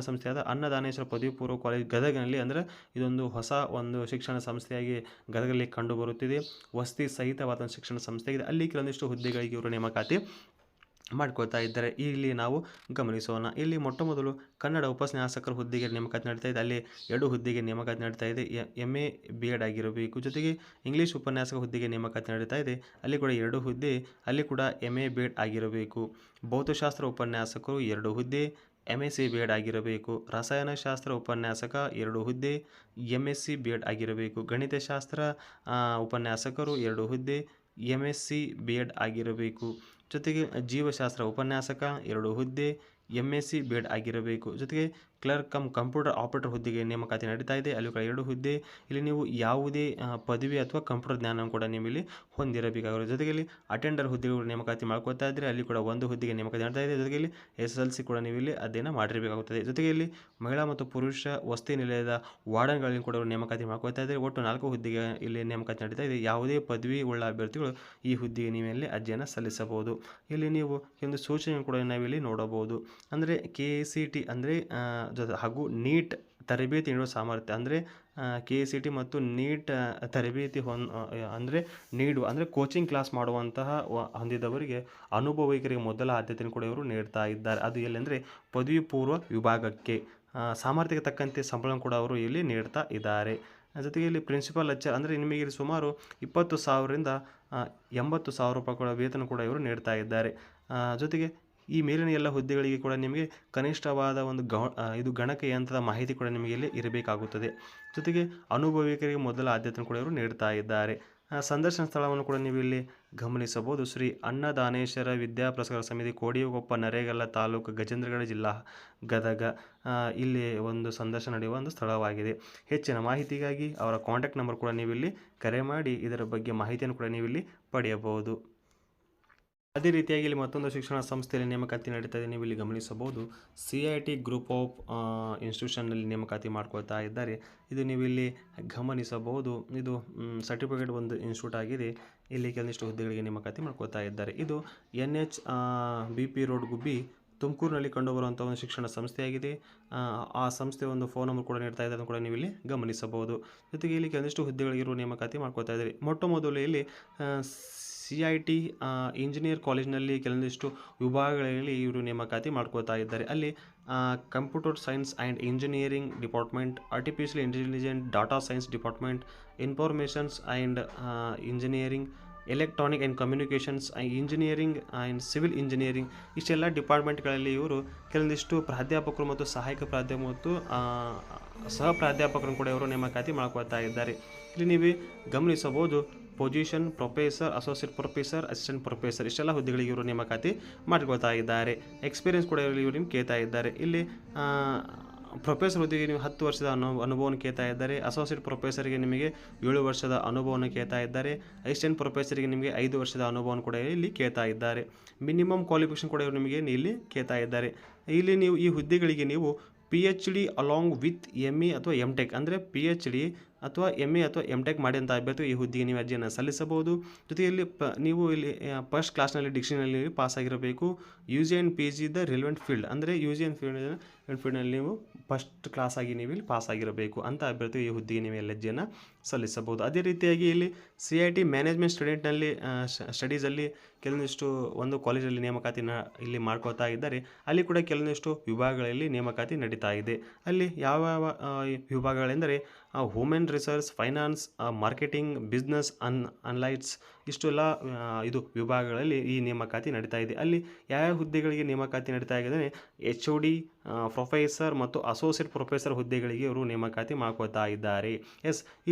Speaker 1: ಸಂಸ್ಥೆಯಾದ ಅನ್ನದಾನೇಶ್ವರ ಪದವಿ ಪೂರ್ವ ಕಾಲೇಜ್ ಗದಗನಲ್ಲಿ ಅಂದರೆ ಇದೊಂದು ಹೊಸ ಒಂದು ಶಿಕ್ಷಣ ಸಂಸ್ಥೆಯಾಗಿ ಗದಗಲ್ಲಿ ಕಂಡು ಬರುತ್ತಿದೆ. ವಸತಿ ಸಹಿತವಾದ ಶಿಕ್ಷಣ ಸಂಸ್ಥೆಯಾಗಿದೆ. ಅಲ್ಲಿ ಕೆಲವೊಂದಿಷ್ಟು ಹುದ್ದೆಗಳಿಗೆ ಇವರು ನೇಮಕಾತಿ ಮಾಡ್ಕೊಳ್ತಾ ಇದ್ದಾರೆ. ಇಲ್ಲಿ ನಾವು ಗಮನಿಸೋಣ. ಇಲ್ಲಿ ಮೊಟ್ಟಮೊದಲು ಕನ್ನಡ ಉಪನ್ಯಾಸಕರ ಹುದ್ದೆಗೆ ನೇಮಕಾತಿ ನಡೀತಾ ಇದೆ. ಅಲ್ಲಿ 2 ಹುದ್ದೆಗೆ ನೇಮಕಾತಿ ನಡೀತಾ ಇದೆ. MA B.Ed ಆಗಿರಬೇಕು. ಜೊತೆಗೆ ಇಂಗ್ಲೀಷ್ ಉಪನ್ಯಾಸಕ ಹುದ್ದೆಗೆ ನೇಮಕಾತಿ ನಡೀತಾ ಇದೆ. ಅಲ್ಲಿ ಕೂಡ 2 ಹುದ್ದೆ. ಅಲ್ಲಿ ಕೂಡ MA B.Ed ಆಗಿರಬೇಕು. ಭೌತಶಾಸ್ತ್ರ ಉಪನ್ಯಾಸಕರು 2 ಹುದ್ದೆ, MSc B.Ed ಆಗಿರಬೇಕು. ರಸಾಯನಶಾಸ್ತ್ರ ಉಪನ್ಯಾಸಕ 2 ಹುದ್ದೆ, MSc B.Ed ಆಗಿರಬೇಕು. ಗಣಿತಶಾಸ್ತ್ರ ಉಪನ್ಯಾಸಕರು 2 ಹುದ್ದೆ, MSc B.Ed ಆಗಿರಬೇಕು. ಜೊತೆಗೆ ಜೀವಶಾಸ್ತ್ರ ಉಪನ್ಯಾಸಕ 2 ಹುದ್ದೆ, MSc B.Ed ಆಗಿರಬೇಕು. ಜೊತೆಗೆ ಕ್ಲರ್ಕ್ ಕಂಪ್ಯೂಟರ್ ಆಪರೇಟರ್ ಹುದ್ದೆಗೆ ನೇಮಕಾತಿ ನಡೀತಾ ಇದೆ. ಅಲ್ಲಿ ಕೂಡ 2 ಹುದ್ದೆ. ಇಲ್ಲಿ ನೀವು ಯಾವುದೇ ಪದವಿ ಅಥವಾ ಕಂಪ್ಯೂಟರ್ ಜ್ಞಾನ ಕೂಡ ನೀವು ಇಲ್ಲಿ ಹೊಂದಿರಬೇಕಾಗಿರುತ್ತೆ. ಜೊತೆಗೆ ಇಲ್ಲಿ ಅಟೆಂಡರ್ ಹುದ್ದೆಗಳು ನೇಮಕಾತಿ ಮಾಡ್ಕೊಳ್ತಾ ಇದ್ದರೆ ಅಲ್ಲಿ ಕೂಡ 1 ಹುದ್ದೆಗೆ ನೇಮಕಾತಿ ನಡೀತಾ ಇದೆ. ಜೊತೆಗೆ ಇಲ್ಲಿ SSLC ಕೂಡ ನೀವು ಇಲ್ಲಿ ಅಧ್ಯಯನ ಮಾಡಿರಬೇಕಾಗುತ್ತದೆ. ಜೊತೆಗೆ ಇಲ್ಲಿ ಮಹಿಳಾ ಮತ್ತು ಪುರುಷ ವಸತಿ ನಿಲಯದ ವಾರ್ಡನ್ಗಳಲ್ಲಿ ಕೂಡ ನೇಮಕಾತಿ ಮಾಡ್ಕೊಳ್ತಾ ಇದ್ದಾರೆ. ಒಟ್ಟು 4 ಹುದ್ದೆಗೆ ಇಲ್ಲಿ ನೇಮಕಾತಿ ನಡೀತಾ ಇದೆ. ಯಾವುದೇ ಪದವಿ ಉಳ್ಳ ಅಭ್ಯರ್ಥಿಗಳು ಈ ಹುದ್ದೆಗೆ ನೀವು ಇಲ್ಲಿ ಅರ್ಜಿಯನ್ನು ಸಲ್ಲಿಸಬಹುದು. ಇಲ್ಲಿ ನೀವು ಒಂದು ಸೂಚನೆ ಕೂಡ ನಾವಿಲ್ಲಿ ನೋಡಬಹುದು. ಅಂದರೆ KCT ಅಂದರೆ ಹಾಗೂ ನೀಟ್ ತರಬೇತಿ ನೀಡುವ ಸಾಮರ್ಥ್ಯ ಅಂದರೆ KCT ಮತ್ತು ನೀಟ್ ತರಬೇತಿ ನೀಡುವ ಅಂದರೆ ಕೋಚಿಂಗ್ ಕ್ಲಾಸ್ ಮಾಡುವಂತಹ ಹೊಂದಿದವರಿಗೆ ಅನುಭವಿಕರಿಗೆ ಮೊದಲ ಆದ್ಯತೆಯನ್ನು ಕೂಡ ಇವರು ನೀಡ್ತಾ ಇದ್ದಾರೆ. ಅದು ಎಲ್ಲೆಂದರೆ ಪದವಿ ಪೂರ್ವ ವಿಭಾಗಕ್ಕೆ ಸಾಮರ್ಥ್ಯಕ್ಕೆ ತಕ್ಕಂತೆ ಸಂಬಳ ಕೂಡ ಅವರು ಇಲ್ಲಿ ನೀಡ್ತಾ ಇದ್ದಾರೆ. ಜೊತೆಗೆ ಇಲ್ಲಿ ಪ್ರಿನ್ಸಿಪಲ್ ಲೆಕ್ಚರ್ ಅಂದರೆ ನಿಮಗೆ ಸುಮಾರು 20,000ರಿಂದ 80,000 ರೂಪಾಯಿಗಳ ವೇತನ ಕೂಡ ಇವರು ನೀಡ್ತಾ ಇದ್ದಾರೆ. ಜೊತೆಗೆ ಈ ಮೇಲಿನ ಎಲ್ಲ ಹುದ್ದೆಗಳಿಗೆ ಕೂಡ ನಿಮಗೆ ಕನಿಷ್ಠವಾದ ಒಂದು ಗಣಕಯಂತ್ರದ ಮಾಹಿತಿ ಕೂಡ ನಿಮಗೆ ಇಲ್ಲಿ ಇರಬೇಕಾಗುತ್ತದೆ. ಜೊತೆಗೆ ಅನುಭವಿಕರಿಗೆ ಮೊದಲ ಆದ್ಯತೆಯನ್ನು ಕೂಡ ಇವರು ನೀಡ್ತಾ ಇದ್ದಾರೆ. ಸಂದರ್ಶನ ಸ್ಥಳವನ್ನು ಕೂಡ ನೀವು ಇಲ್ಲಿ ಗಮನಿಸಬಹುದು. ಶ್ರೀ ಅನ್ನದಾನೇಶ್ವರ ವಿದ್ಯಾಪ್ರಸಾರ ಸಮಿತಿ, ಕೋಡಿಕೊಪ್ಪ, ನರೇಗಲ್ಲ ತಾಲೂಕು, ಗಜೇಂದ್ರಗಡ ಜಿಲ್ಲಾ, ಗದಗ. ಇಲ್ಲಿ ಒಂದು ಸಂದರ್ಶನ ನಡೆಯುವ ಒಂದು ಸ್ಥಳವಾಗಿದೆ. ಹೆಚ್ಚಿನ ಮಾಹಿತಿಗಾಗಿ ಅವರ ಕಾಂಟ್ಯಾಕ್ಟ್ ನಂಬರ್ ಕೂಡ ನೀವು ಇಲ್ಲಿ ಕರೆ ಮಾಡಿ ಇದರ ಬಗ್ಗೆ ಮಾಹಿತಿಯನ್ನು ಕೂಡ ನೀವು ಇಲ್ಲಿ ಪಡೆಯಬಹುದು. ಅದೇ ರೀತಿಯಾಗಿ ಇಲ್ಲಿ ಮತ್ತೊಂದು ಶಿಕ್ಷಣ ಸಂಸ್ಥೆಯಲ್ಲಿ ನೇಮಕಾತಿ ನಡೀತಾ ಇದೆ. ನೀವು ಇಲ್ಲಿ ಗಮನಿಸಬಹುದು. CIT ಗ್ರೂಪ್ ಆಫ್ ಇನ್ಸ್ಟಿಟ್ಯೂಷನ್ನಲ್ಲಿ ನೇಮಕಾತಿ ಮಾಡ್ಕೊಳ್ತಾ ಇದ್ದಾರೆ. ಇದು ನೀವು ಇಲ್ಲಿ ಗಮನಿಸಬಹುದು. ಇದು ಸರ್ಟಿಫಿಕೇಟ್ ಒಂದು ಇನ್ಸ್ಟಿಟ್ಯೂಟ್ ಆಗಿದೆ. ಇಲ್ಲಿ ಕೆಲವೊಂದಿಷ್ಟು ಹುದ್ದೆಗಳಿಗೆ ನೇಮಕಾತಿ ಮಾಡ್ಕೊಳ್ತಾ ಇದ್ದಾರೆ. ಇದು NH BP ರೋಡ್, ಗುಬ್ಬಿ, ತುಮಕೂರಿನಲ್ಲಿ ಕಂಡುಬರುವಂಥ ಒಂದು ಶಿಕ್ಷಣ ಸಂಸ್ಥೆಯಾಗಿದೆ. ಆ ಸಂಸ್ಥೆ ಒಂದು ಫೋನ್ ನಂಬರ್ ಕೂಡ ನೀಡ್ತಾ ಇದ್ದಾರೆ, ಕೂಡ ನೀವು ಇಲ್ಲಿ ಗಮನಿಸಬಹುದು. ಜೊತೆಗೆ ಇಲ್ಲಿ ಕೆಲವೊಂದಿಷ್ಟು ಹುದ್ದೆಗಳಿಗಿರುವ ನೇಮಕಾತಿ ಮಾಡ್ಕೊಳ್ತಾ ಇದ್ದಾರೆ. ಮೊಟ್ಟಮೊದಲು ಇಲ್ಲಿ CIT ಇಂಜಿನಿಯರ್ ಕಾಲೇಜಿನಲ್ಲಿ ಕೆಲವೊಂದಿಷ್ಟು ವಿಭಾಗಗಳಲ್ಲಿ ಇವರು ನೇಮಕಾತಿ ಮಾಡ್ಕೊಳ್ತಾ ಇದ್ದಾರೆ. ಅಲ್ಲಿ computer science and engineering department, artificial intelligence, data science department, informations and engineering, electronic and communications, engineering and civil engineering, ಇಷ್ಟೆಲ್ಲ ಡಿಪಾರ್ಟ್ಮೆಂಟ್ಗಳಲ್ಲಿ ಇವರು ಕೆಲವೊಂದಿಷ್ಟು ಪ್ರಾಧ್ಯಾಪಕರು ಮತ್ತು ಸಹಾಯಕ ಪ್ರಾಧ್ಯಾಪಕರು ಮತ್ತು ಸಹ ಪ್ರಾಧ್ಯಾಪಕರನ್ನು ಕೂಡ ಇವರು ನೇಮಕಾತಿ ಮಾಡ್ಕೊಳ್ತಾ ಇದ್ದಾರೆ. ಇಲ್ಲಿ ನೀವು ಗಮನಿಸಬಹುದು. Position professor, associate professor, assistant professor, ಇಷ್ಟೆಲ್ಲ ಹುದ್ದೆಗಳಿಗೆ ಇವರು ನೇಮಕಾತಿ ಮಾಡಿಕೊಳ್ತಾ ಇದ್ದಾರೆ. ಎಕ್ಸ್ಪೀರಿಯನ್ಸ್ ಕೂಡ ಇವರು ನಿಮ್ಗೆ ಕೇಳ್ತಾ ಇದ್ದಾರೆ. ಇಲ್ಲಿ ಪ್ರೊಫೆಸರ್ ಹುದ್ದೆಗೆ ನೀವು 10 ವರ್ಷದ ಅನುಭವವನ್ನು ಕೇಳ್ತಾ ಇದ್ದಾರೆ. ಅಸೋಸಿಯೇಟ್ ಪ್ರೊಫೆಸರ್ಗೆ ನಿಮಗೆ 7 ವರ್ಷದ ಅನುಭವವನ್ನು ಕೇಳ್ತಾ ಇದ್ದಾರೆ. ಅಸಿಸ್ಟೆಂಟ್ ಪ್ರೊಫೆಸರ್ಗೆ ನಿಮಗೆ 5 ವರ್ಷದ ಅನುಭವವನ್ನು ಕೂಡ ಇಲ್ಲಿ ಕೇಳ್ತಾ ಇದ್ದಾರೆ. ಮಿನಿಮಮ್ ಕ್ವಾಲಿಫಿಕೇಷನ್ ಕೂಡ ಇವರು ನಿಮಗೆ ಇಲ್ಲಿ ಕೇಳ್ತಾ ಇದ್ದಾರೆ. ಇಲ್ಲಿ ನೀವು ಈ ಹುದ್ದೆಗಳಿಗೆ ನೀವು PhD ಅಲಾಂಗ್ ವಿತ್ ME ಅಥವಾ MTech ಅಂದರೆ PhD ಅಥವಾ MA ಅಥವಾ MTech ಮಾಡಿದಂಥ ಅಭ್ಯರ್ಥಿ ಈ ಹುದ್ದೆಗೆ ನೀವು ಅರ್ಜಿಯನ್ನು ಸಲ್ಲಿಸಬಹುದು. ಜೊತೆಯಲ್ಲಿ ನೀವು ಇಲ್ಲಿ ಫಸ್ಟ್ ಕ್ಲಾಸ್ನಲ್ಲಿ ಡಿಕ್ಷನರಿಯಲ್ಲಿ ಪಾಸ್ ಆಗಿರಬೇಕು. UG and PG the relevant field ಅಂದರೆ UG ಆ್ಯಂಡ್ ಫೀಲ್ಡ್ನಲ್ಲಿ ನೀವು ಫಸ್ಟ್ ಕ್ಲಾಸ್ ಆಗಿ ನೀವು ಇಲ್ಲಿ ಪಾಸ್ ಆಗಿರಬೇಕು ಅಂತ ಅಭ್ಯರ್ಥಿ ಈ ಹುದ್ದೆಗೆ ನೀವು ಅರ್ಜಿಯನ್ನು ಸಲ್ಲಿಸಬಹುದು. ಅದೇ ರೀತಿಯಾಗಿ ಇಲ್ಲಿ CIT ಮ್ಯಾನೇಜ್ಮೆಂಟ್ ಸ್ಟೂಡೆಂಟ್ನಲ್ಲಿ ಸ್ಟಡೀಸಲ್ಲಿ ಕೆಲವೊಂದಿಷ್ಟು ಒಂದು ಕಾಲೇಜಲ್ಲಿ ನೇಮಕಾತಿನ ಇಲ್ಲಿ ಮಾಡ್ಕೋತಾ ಇದ್ದಾರೆ. ಅಲ್ಲಿ ಕೂಡ ಕೆಲವೊಂದಿಷ್ಟು ವಿಭಾಗಗಳಲ್ಲಿ ನೇಮಕಾತಿ ನಡೀತಾ ಇದೆ. ಅಲ್ಲಿ ಯಾವ ವಿಭಾಗಗಳೆಂದರೆ human resource, finance, marketing, business, analytics ಇಷ್ಟೆಲ್ಲ ಇದು ವಿಭಾಗಗಳಲ್ಲಿ ಈ ನೇಮಕಾತಿ ನಡೀತಾ ಇದೆ. ಅಲ್ಲಿ ಯಾವ್ಯಾವ ಹುದ್ದೆಗಳಿಗೆ ನೇಮಕಾತಿ ನಡೀತಾ ಇದೆ HOD, ಪ್ರೊಫೆಸರ್ ಮತ್ತು ಅಸೋಸಿಯೇಟ್ ಪ್ರೊಫೆಸರ್ ಹುದ್ದೆಗಳಿಗೆ ಇವರು ನೇಮಕಾತಿ ಮಾಡ್ಕೋತಾ ಇದ್ದಾರೆ.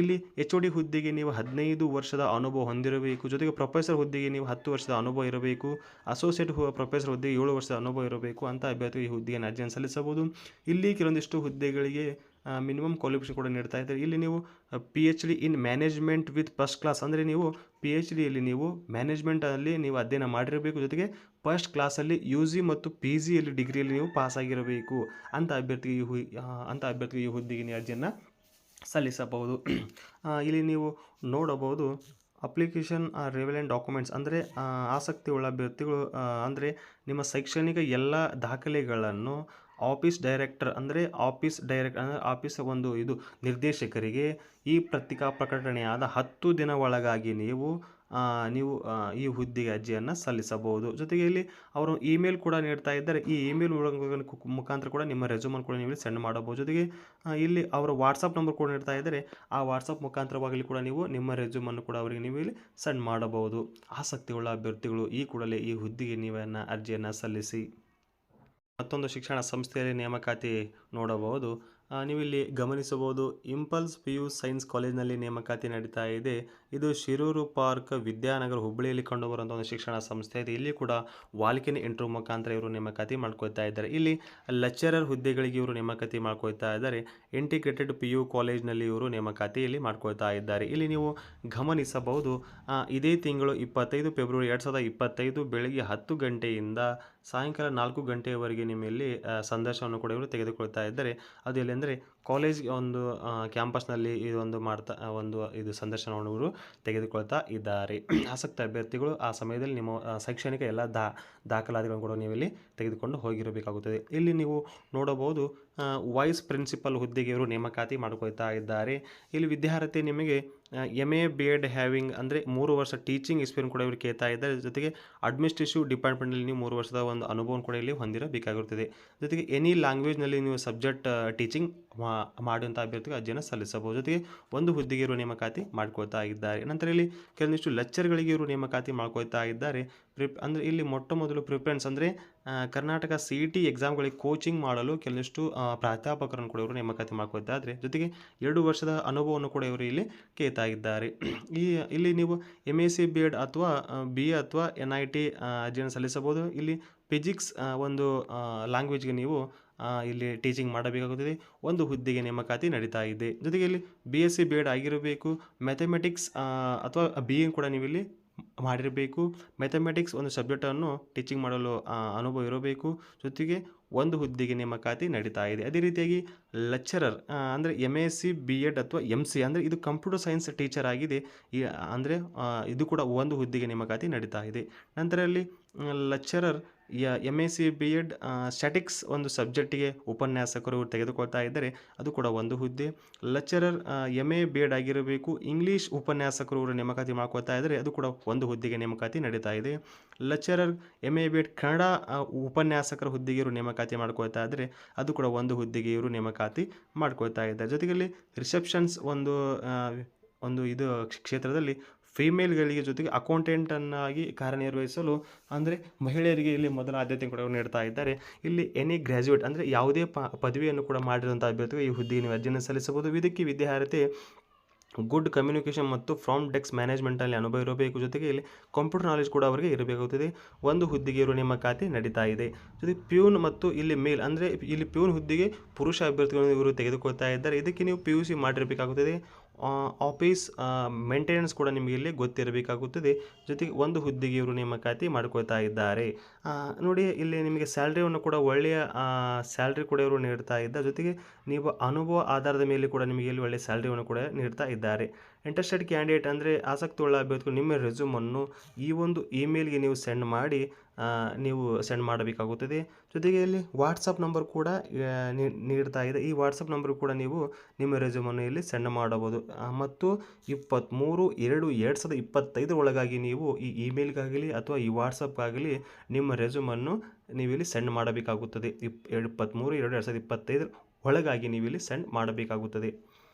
Speaker 1: ಇಲ್ಲಿ HOD ಹುದ್ದೆಗೆ ನೀವು 15 ವರ್ಷದ ಅನುಭವ ಹೊಂದಿರಬೇಕು. ಜೊತೆಗೆ ಪ್ರೊಫೆಸರ್ ಹುದ್ದೆಗೆ ನೀವು 10 ವರ್ಷದ ಅನುಭವ ಇರಬೇಕು. ಅಸೋಸಿಯೇಟ್ ಪ್ರೊಫೆಸರ್ ಹುದ್ದೆಗೆ 7 ವರ್ಷದ ಅನುಭವ ಇರಬೇಕು ಅಂತ ಅಭ್ಯರ್ಥಿ ಈ ಹುದ್ದೆಯನ್ನು ಅರ್ಜಿಯನ್ನು ಸಲ್ಲಿಸಬಹುದು. ಇಲ್ಲಿ ಕೆಲವೊಂದಿಷ್ಟು ಹುದ್ದೆಗಳಿಗೆ ಮಿನಿಮಮ್ ಕ್ವಾಲಿಫಿಕೇಷನ್ ಕೂಡ ನೀಡ್ತಾ ಇದ್ದಾರೆ. ಇಲ್ಲಿ ನೀವು PhD in management with first class ಅಂದರೆ ನೀವು PhDಯಲ್ಲಿ ನೀವು ಮ್ಯಾನೇಜ್ಮೆಂಟಲ್ಲಿ ನೀವು ಅಧ್ಯಯನ ಮಾಡಿರಬೇಕು. ಜೊತೆಗೆ ಫಸ್ಟ್ ಕ್ಲಾಸಲ್ಲಿ UG ಮತ್ತು PGಯಲ್ಲಿ ಡಿಗ್ರಿಯಲ್ಲಿ ನೀವು ಪಾಸ್ ಆಗಿರಬೇಕು ಅಂತ ಅಭ್ಯರ್ಥಿಗೆ ಈ ಹುದ್ದೆಗೆ ನೀವು ಅರ್ಜಿಯನ್ನು ಸಲ್ಲಿಸಬಹುದು. ಇಲ್ಲಿ ನೀವು ನೋಡಬಹುದು ಅಪ್ಲಿಕೇಶನ್ ರಿಲೆವೆಂಟ್ ಡಾಕ್ಯುಮೆಂಟ್ಸ್ ಅಂದರೆ ಆಸಕ್ತಿ ಉಳ್ಳ ಅಭ್ಯರ್ಥಿಗಳು ಅಂದರೆ ನಿಮ್ಮ ಶೈಕ್ಷಣಿಕ ಎಲ್ಲ ದಾಖಲೆಗಳನ್ನು ಆಫೀಸ್ ಡೈರೆಕ್ಟರ್ ಅಂದರೆ ಆಫೀಸ್ ಒಂದು ಇದು ನಿರ್ದೇಶಕರಿಗೆ ಈ ಪತ್ರಿಕಾ ಪ್ರಕಟಣೆಯಾದ 10 ದಿನ ಒಳಗಾಗಿ ನೀವು ಈ ಹುದ್ದೆಗೆ ಅರ್ಜಿಯನ್ನು ಸಲ್ಲಿಸಬಹುದು. ಜೊತೆಗೆ ಇಲ್ಲಿ ಅವರು ಇಮೇಲ್ ಕೂಡ ನೀಡ್ತಾ ಇದ್ದಾರೆ. ಈ ಇಮೇಲ್ ಮುಖಾಂತರ ಕೂಡ ನಿಮ್ಮ ರೆಸ್ಯೂಮನ್ನು ಕೂಡ ನೀವು ಸೆಂಡ್ ಮಾಡಬಹುದು. ಜೊತೆಗೆ ಇಲ್ಲಿ ಅವರ ವಾಟ್ಸಪ್ ನಂಬರ್ ಕೂಡ ನೀಡ್ತಾ ಇದ್ದಾರೆ. ಆ ವಾಟ್ಸಪ್ ಮುಖಾಂತರವಾಗಲಿ ಕೂಡ ನೀವು ನಿಮ್ಮ ರೆಸ್ಯೂಮನ್ನು ಕೂಡ ಅವರಿಗೆ ನೀವು ಇಲ್ಲಿ ಸೆಂಡ್ ಮಾಡಬಹುದು. ಆಸಕ್ತಿಯುಳ್ಳ ಅಭ್ಯರ್ಥಿಗಳು ಈ ಕೂಡಲೇ ಈ ಹುದ್ದೆಗೆ ನೀವನ್ನು ಅರ್ಜಿಯನ್ನು ಸಲ್ಲಿಸಿ. ಮತ್ತೊಂದು ಶಿಕ್ಷಣ ಸಂಸ್ಥೆಯಲ್ಲಿ ನೇಮಕಾತಿ ನೋಡಬಹುದು. ನೀವಿಲ್ಲಿ ಗಮನಿಸಬಹುದು ಇಂಪಲ್ಸ್ PU ಸೈನ್ಸ್ ಕಾಲೇಜಿನಲ್ಲಿ ನೇಮಕಾತಿ ನಡೀತಾ ಇದೆ. ಇದು ಶಿರೂರು ಪಾರ್ಕ್ ವಿದ್ಯಾನಗರ ಹುಬ್ಬಳ್ಳಿಯಲ್ಲಿ ಕಂಡುಬರುವಂಥ ಒಂದು ಶಿಕ್ಷಣ ಸಂಸ್ಥೆ ಇದೆ. ಇಲ್ಲಿ ಕೂಡ ವಾಲ್ಕಿನ್ ಇಂಟರ್ವ್ಯೂ ಮುಖಾಂತರ ಇವರು ನೇಮಕಾತಿ ಮಾಡ್ಕೊಳ್ತಾ ಇದ್ದಾರೆ. ಇಲ್ಲಿ ಲೆಕ್ಚರರ್ ಹುದ್ದೆಗಳಿಗೆ ಇವರು ನೇಮಕಾತಿ ಮಾಡ್ಕೊಳ್ತಾ ಇದ್ದಾರೆ. ಇಂಟಿಗ್ರೇಟೆಡ್ PU ಕಾಲೇಜಿನಲ್ಲಿ ಇವರು ನೇಮಕಾತಿ ಇಲ್ಲಿ ಮಾಡ್ಕೊಳ್ತಾ ಇದ್ದಾರೆ. ಇಲ್ಲಿ ನೀವು ಗಮನಿಸಬಹುದು ಇದೇ ತಿಂಗಳು 25 ಫೆಬ್ರವರಿ 2025 ಬೆಳಗ್ಗೆ 10 ಗಂಟೆಯಿಂದ ಸಾಯಂಕಾಲ 4 ಗಂಟೆಯವರೆಗೆ ನಿಮ್ಮಲ್ಲಿ ಸಂದರ್ಶನವನ್ನು ಕೂಡ ಇವರು ತೆಗೆದುಕೊಳ್ತಾ ಇದ್ದಾರೆ. ಅದು ಎಲ್ಲೆಂದರೆ ಕಾಲೇಜ್ ಒಂದು ಕ್ಯಾಂಪಸ್ನಲ್ಲಿ ಇದು ಸಂದರ್ಶನವನ್ನು ಇವರು ತೆಗೆದುಕೊಳ್ತಾ ಇದ್ದಾರೆ. ಆಸಕ್ತ ಅಭ್ಯರ್ಥಿಗಳು ಆ ಸಮಯದಲ್ಲಿ ನಿಮ್ಮ ಶೈಕ್ಷಣಿಕ ಎಲ್ಲ ದಾಖಲಾತಿಗಳನ್ನು ಕೂಡ ನೀವು ಇಲ್ಲಿ ತೆಗೆದುಕೊಂಡು ಹೋಗಿರಬೇಕಾಗುತ್ತದೆ. ಇಲ್ಲಿ ನೀವು ನೋಡಬಹುದು ವೈಸ್ ಪ್ರಿನ್ಸಿಪಲ್ ಹುದ್ದೆಗೆ ಇವರು ನೇಮಕಾತಿ ಮಾಡಿಕೊಳ್ತಾ ಇದ್ದಾರೆ. ಇಲ್ಲಿ ವಿದ್ಯಾರ್ಥಿ ನಿಮಗೆ MA B.Ed ಹ್ಯಾವಿಂಗ್ ಅಂದರೆ 3 ವರ್ಷ ಟೀಚಿಂಗ್ ಎಕ್ಸ್ಪೀರಿಯನ್ಸ್ ಕೂಡ ಇವರು ಕೇಳ್ತಾ ಇದ್ದಾರೆ. ಜೊತೆಗೆ ಅಡ್ಮಿನಿಸ್ಟ್ರೇಟಿವ್ ಡಿಪಾರ್ಟ್ಮೆಂಟಲ್ಲಿ ನೀವು 3 ವರ್ಷದ ಒಂದು ಅನುಭವವನ್ನು ಕೂಡ ಇಲ್ಲಿ ಹೊಂದಿರಬೇಕಾಗಿರುತ್ತದೆ. ಜೊತೆಗೆ ಎನಿ ಲ್ಯಾಂಗ್ವೇಜ್ನಲ್ಲಿ ನೀವು ಸಬ್ಜೆಕ್ಟ್ ಟೀಚಿಂಗ್ ಮಾಡುವಂಥ ಅಭ್ಯರ್ಥಿಗೆ ಅರ್ಜಿಯನ್ನು ಸಲ್ಲಿಸಬಹುದು. ಜೊತೆಗೆ ಒಂದು ಹುದ್ದೆಗೆ ಇವರು ನೇಮಕಾತಿ ಮಾಡ್ಕೊಳ್ತಾ ಇದ್ದಾರೆ. ನಂತರ ಇಲ್ಲಿ ಕೆಲವೊಂದಿಷ್ಟು ಲೆಕ್ಚರ್ಗಳಿಗೆ ಇವರು ನೇಮಕಾತಿ ಮಾಡ್ಕೊಳ್ತಾ ಇದ್ದಾರೆ. ಅಂದರೆ ಇಲ್ಲಿ ಮೊಟ್ಟ ಮೊದಲು ಪ್ರಿಫರೆನ್ಸ್ ಅಂದರೆ ಕರ್ನಾಟಕ CET ಎಕ್ಸಾಮ್ಗಳಿಗೆ ಕೋಚಿಂಗ್ ಮಾಡಲು ಕೆಲವೊಂದಿಷ್ಟು ಪ್ರಾಧ್ಯಾಪಕರನ್ನು ಕೂಡ ಇವರು ನೇಮಕಾತಿ ಮಾಡ್ಕೊಳ್ತಾ ಇದ್ದಾರೆ. ಜೊತೆಗೆ 2 ವರ್ಷದ ಅನುಭವವನ್ನು ಕೂಡ ಇವರು ಇಲ್ಲಿ ಕೇಳ್ತಾ ಇದ್ದಾರೆ. ಇಲ್ಲಿ ನೀವು MSc B.Ed ಅಥವಾ BA ಅಥವಾ NIT ಅರ್ಜಿಯನ್ನು ಸಲ್ಲಿಸಬಹುದು. ಇಲ್ಲಿ ಫಿಸಿಕ್ಸ್ ಒಂದು ಲ್ಯಾಂಗ್ವೇಜ್ಗೆ ನೀವು ಇಲ್ಲಿ ಟೀಚಿಂಗ್ ಮಾಡಬೇಕಾಗುತ್ತದೆ. ಒಂದು ಹುದ್ದೆಗೆ ನೇಮಕಾತಿ ನಡೀತಾ ಇದೆ. ಜೊತೆಗೆ ಇಲ್ಲಿ BSc B.Ed ಆಗಿರಬೇಕು. ಮ್ಯಾಥಮೆಟಿಕ್ಸ್ ಅಥವಾ BA ಕೂಡ ನೀವು ಇಲ್ಲಿ ಮಾಡಿರಬೇಕು. ಮ್ಯಾಥಮೆಟಿಕ್ಸ್ ಒಂದು ಸಬ್ಜೆಕ್ಟನ್ನು ಟೀಚಿಂಗ್ ಮಾಡಲು ಅನುಭವ ಇರಬೇಕು. ಜೊತೆಗೆ ಒಂದು ಹುದ್ದೆಗೆ ನೇಮಕಾತಿ ನಡೀತಾ ಇದೆ. ಅದೇ ರೀತಿಯಾಗಿ ಲೆಕ್ಚರರ್ ಅಂದರೆ MSc B.Ed ಅಥವಾ MC ಅಂದರೆ ಇದು ಕಂಪ್ಯೂಟರ್ ಸೈನ್ಸ್ ಟೀಚರ್ ಆಗಿದೆ. ಅಂದರೆ ಇದು ಕೂಡ ಒಂದು ಹುದ್ದೆಗೆ ನೇಮಕಾತಿ ನಡೀತಾ ಇದೆ. ನಂತರ ಅಲ್ಲಿ ಲೆಕ್ಚರರ್ MSc B.Ed ಸ್ಟ್ಯಾಟಿಕ್ಸ್ ಒಂದು ಸಬ್ಜೆಕ್ಟಿಗೆ ಉಪನ್ಯಾಸಕರು ತೆಗೆದುಕೊಳ್ತಾ ಇದ್ದಾರೆ. ಅದು ಕೂಡ ಒಂದು ಹುದ್ದೆ. ಲೆಕ್ಚರರ್ MA B.Ed ಆಗಿರಬೇಕು. ಇಂಗ್ಲೀಷ್ ಉಪನ್ಯಾಸಕರು ಇವರು ನೇಮಕಾತಿ ಮಾಡ್ಕೊಳ್ತಾ ಇದ್ದಾರೆ. ಅದು ಕೂಡ ಒಂದು ಹುದ್ದೆಗೆ ನೇಮಕಾತಿ ನಡೀತಾ ಇದೆ. ಲೆಕ್ಚರರ್ MA B.Ed ಕನ್ನಡ ಉಪನ್ಯಾಸಕರ ಹುದ್ದೆಗೆ ಇವರು ನೇಮಕಾತಿ ಮಾಡ್ಕೊಳ್ತಾ ಇದ್ದಾರೆ. ಅದು ಕೂಡ ಒಂದು ಹುದ್ದೆಗೆ ಇವರು ನೇಮಕಾತಿ ಮಾಡ್ಕೊಳ್ತಾ ಇದ್ದಾರೆ. ಜೊತೆಗೆ ರಿಸೆಪ್ಷನ್ಸ್ ಒಂದು ಇದು ಕ್ಷೇತ್ರದಲ್ಲಿ ಫೀಮೇಲ್ಗಳಿಗೆ ಜೊತೆಗೆ ಅಕೌಂಟೆಂಟನ್ನಾಗಿ ಕಾರ್ಯನಿರ್ವಹಿಸಲು ಅಂದರೆ ಮಹಿಳೆಯರಿಗೆ ಇಲ್ಲಿ ಮೊದಲ ಆದ್ಯತೆ ಕೂಡ ನೀಡ್ತಾ ಇದ್ದಾರೆ. ಇಲ್ಲಿ ಎನಿ ಗ್ರ್ಯಾಜುಯೇಟ್ ಅಂದರೆ ಯಾವುದೇ ಪದವಿಯನ್ನು ಕೂಡ ಮಾಡಿರುವಂಥ ಅಭ್ಯರ್ಥಿಗೆ ಈ ಹುದ್ದೆಗೆ ನೀವು ಅರ್ಜಿಯನ್ನು ಸಲ್ಲಿಸಬಹುದು. ಇದಕ್ಕೆ ವಿದ್ಯಾರ್ಥಿ ಗುಡ್ ಕಮ್ಯುನಿಕೇಷನ್ ಮತ್ತು ಫ್ರಾಮ್ ಡೆಸ್ಕ್ ಮ್ಯಾನೇಜ್ಮೆಂಟಲ್ಲಿ ಅನುಭವ ಇರಬೇಕು. ಜೊತೆಗೆ ಇಲ್ಲಿ ಕಂಪ್ಯೂಟರ್ ನಾಲೆಜ್ ಕೂಡ ಅವರಿಗೆ ಇರಬೇಕಾಗುತ್ತದೆ. ಒಂದು ಹುದ್ದೆಗೆ ಇರುವ ನೇಮಕಾತಿ ನಡೀತಾ ಇದೆ. ಜೊತೆಗೆ ಪ್ಯೂನ್ ಮತ್ತು ಇಲ್ಲಿ ಮೇಲ್ ಅಂದರೆ ಇಲ್ಲಿ ಪ್ಯೂನ್ ಹುದ್ದೆಗೆ ಪುರುಷ ಅಭ್ಯರ್ಥಿಗಳನ್ನು ಇವರು ತೆಗೆದುಕೊಳ್ತಾ ಇದ್ದಾರೆ. ಇದಕ್ಕೆ ನೀವು PUC ಮಾಡಿರಬೇಕಾಗುತ್ತದೆ. ಆಫೀಸ್ ಮೇಂಟೆನೆನ್ಸ್ ಕೂಡ ನಿಮಗೆ ಇಲ್ಲಿ ಗೊತ್ತಿರಬೇಕಾಗುತ್ತದೆ. ಜೊತೆಗೆ ಒಂದು ಹುದ್ದೆಗೆ ಇವರು ನೇಮಕಾತಿ ಮಾಡ್ಕೊಳ್ತಾ ಇದ್ದಾರೆ. ನೋಡಿ ಇಲ್ಲಿ ನಿಮಗೆ ಸ್ಯಾಲ್ರಿಯನ್ನು ಕೂಡ ಒಳ್ಳೆಯ ಸ್ಯಾಲ್ರಿ ಕೂಡ ಇವರು ನೀಡ್ತಾ ಇದ್ದಾರೆ. ಜೊತೆಗೆ ನೀವು ಅನುಭವ ಆಧಾರದ ಮೇಲೆ ಕೂಡ ನಿಮಗೆ ಇಲ್ಲಿ ಒಳ್ಳೆಯ ಸ್ಯಾಲ್ರಿಯನ್ನು ಕೂಡ ನೀಡ್ತಾ ಇದ್ದಾರೆ. ಇಂಟ್ರೆಸ್ಟೆಡ್ ಕ್ಯಾಂಡಿಡೇಟ್ ಅಂದರೆ ಆಸಕ್ತಿಯುಳ್ಳ ಅಭ್ಯರ್ಥಿಗಳು ನಿಮ್ಮ ರೆಸ್ಯೂಮನ್ನು ಈ ಒಂದು ಇಮೇಲ್ಗೆ ನೀವು ಸೆಂಡ್ ಮಾಡಿ ನೀವು ಸೆಂಡ್ ಮಾಡಬೇಕಾಗುತ್ತದೆ. ಜೊತೆಗೆ ಇಲ್ಲಿ ವಾಟ್ಸಪ್ ನಂಬರ್ ಕೂಡ ನೀಡ್ತಾ ಇದೆ. ಈ ವಾಟ್ಸಪ್ ನಂಬರ್ ಕೂಡ ನೀವು ನಿಮ್ಮ ರೆಸ್ಯೂಮನ್ನು ಇಲ್ಲಿ ಸೆಂಡ್ ಮಾಡಬಹುದು. ಮತ್ತು 23/2/2025 ಒಳಗಾಗಿ ನೀವು ಈ ಇಮೇಲ್ಗಾಗಲಿ ಅಥವಾ ಈ ವಾಟ್ಸಪ್ಗಾಗಲಿ ನಿಮ್ಮ ರೆಸ್ಯೂಮನ್ನು ನೀವಿಲ್ಲಿ ಸೆಂಡ್ ಮಾಡಬೇಕಾಗುತ್ತದೆ. 23/2/2025 ಒಳಗಾಗಿ ನೀವಿಲ್ಲಿ ಸೆಂಡ್ ಮಾಡಬೇಕಾಗುತ್ತದೆ.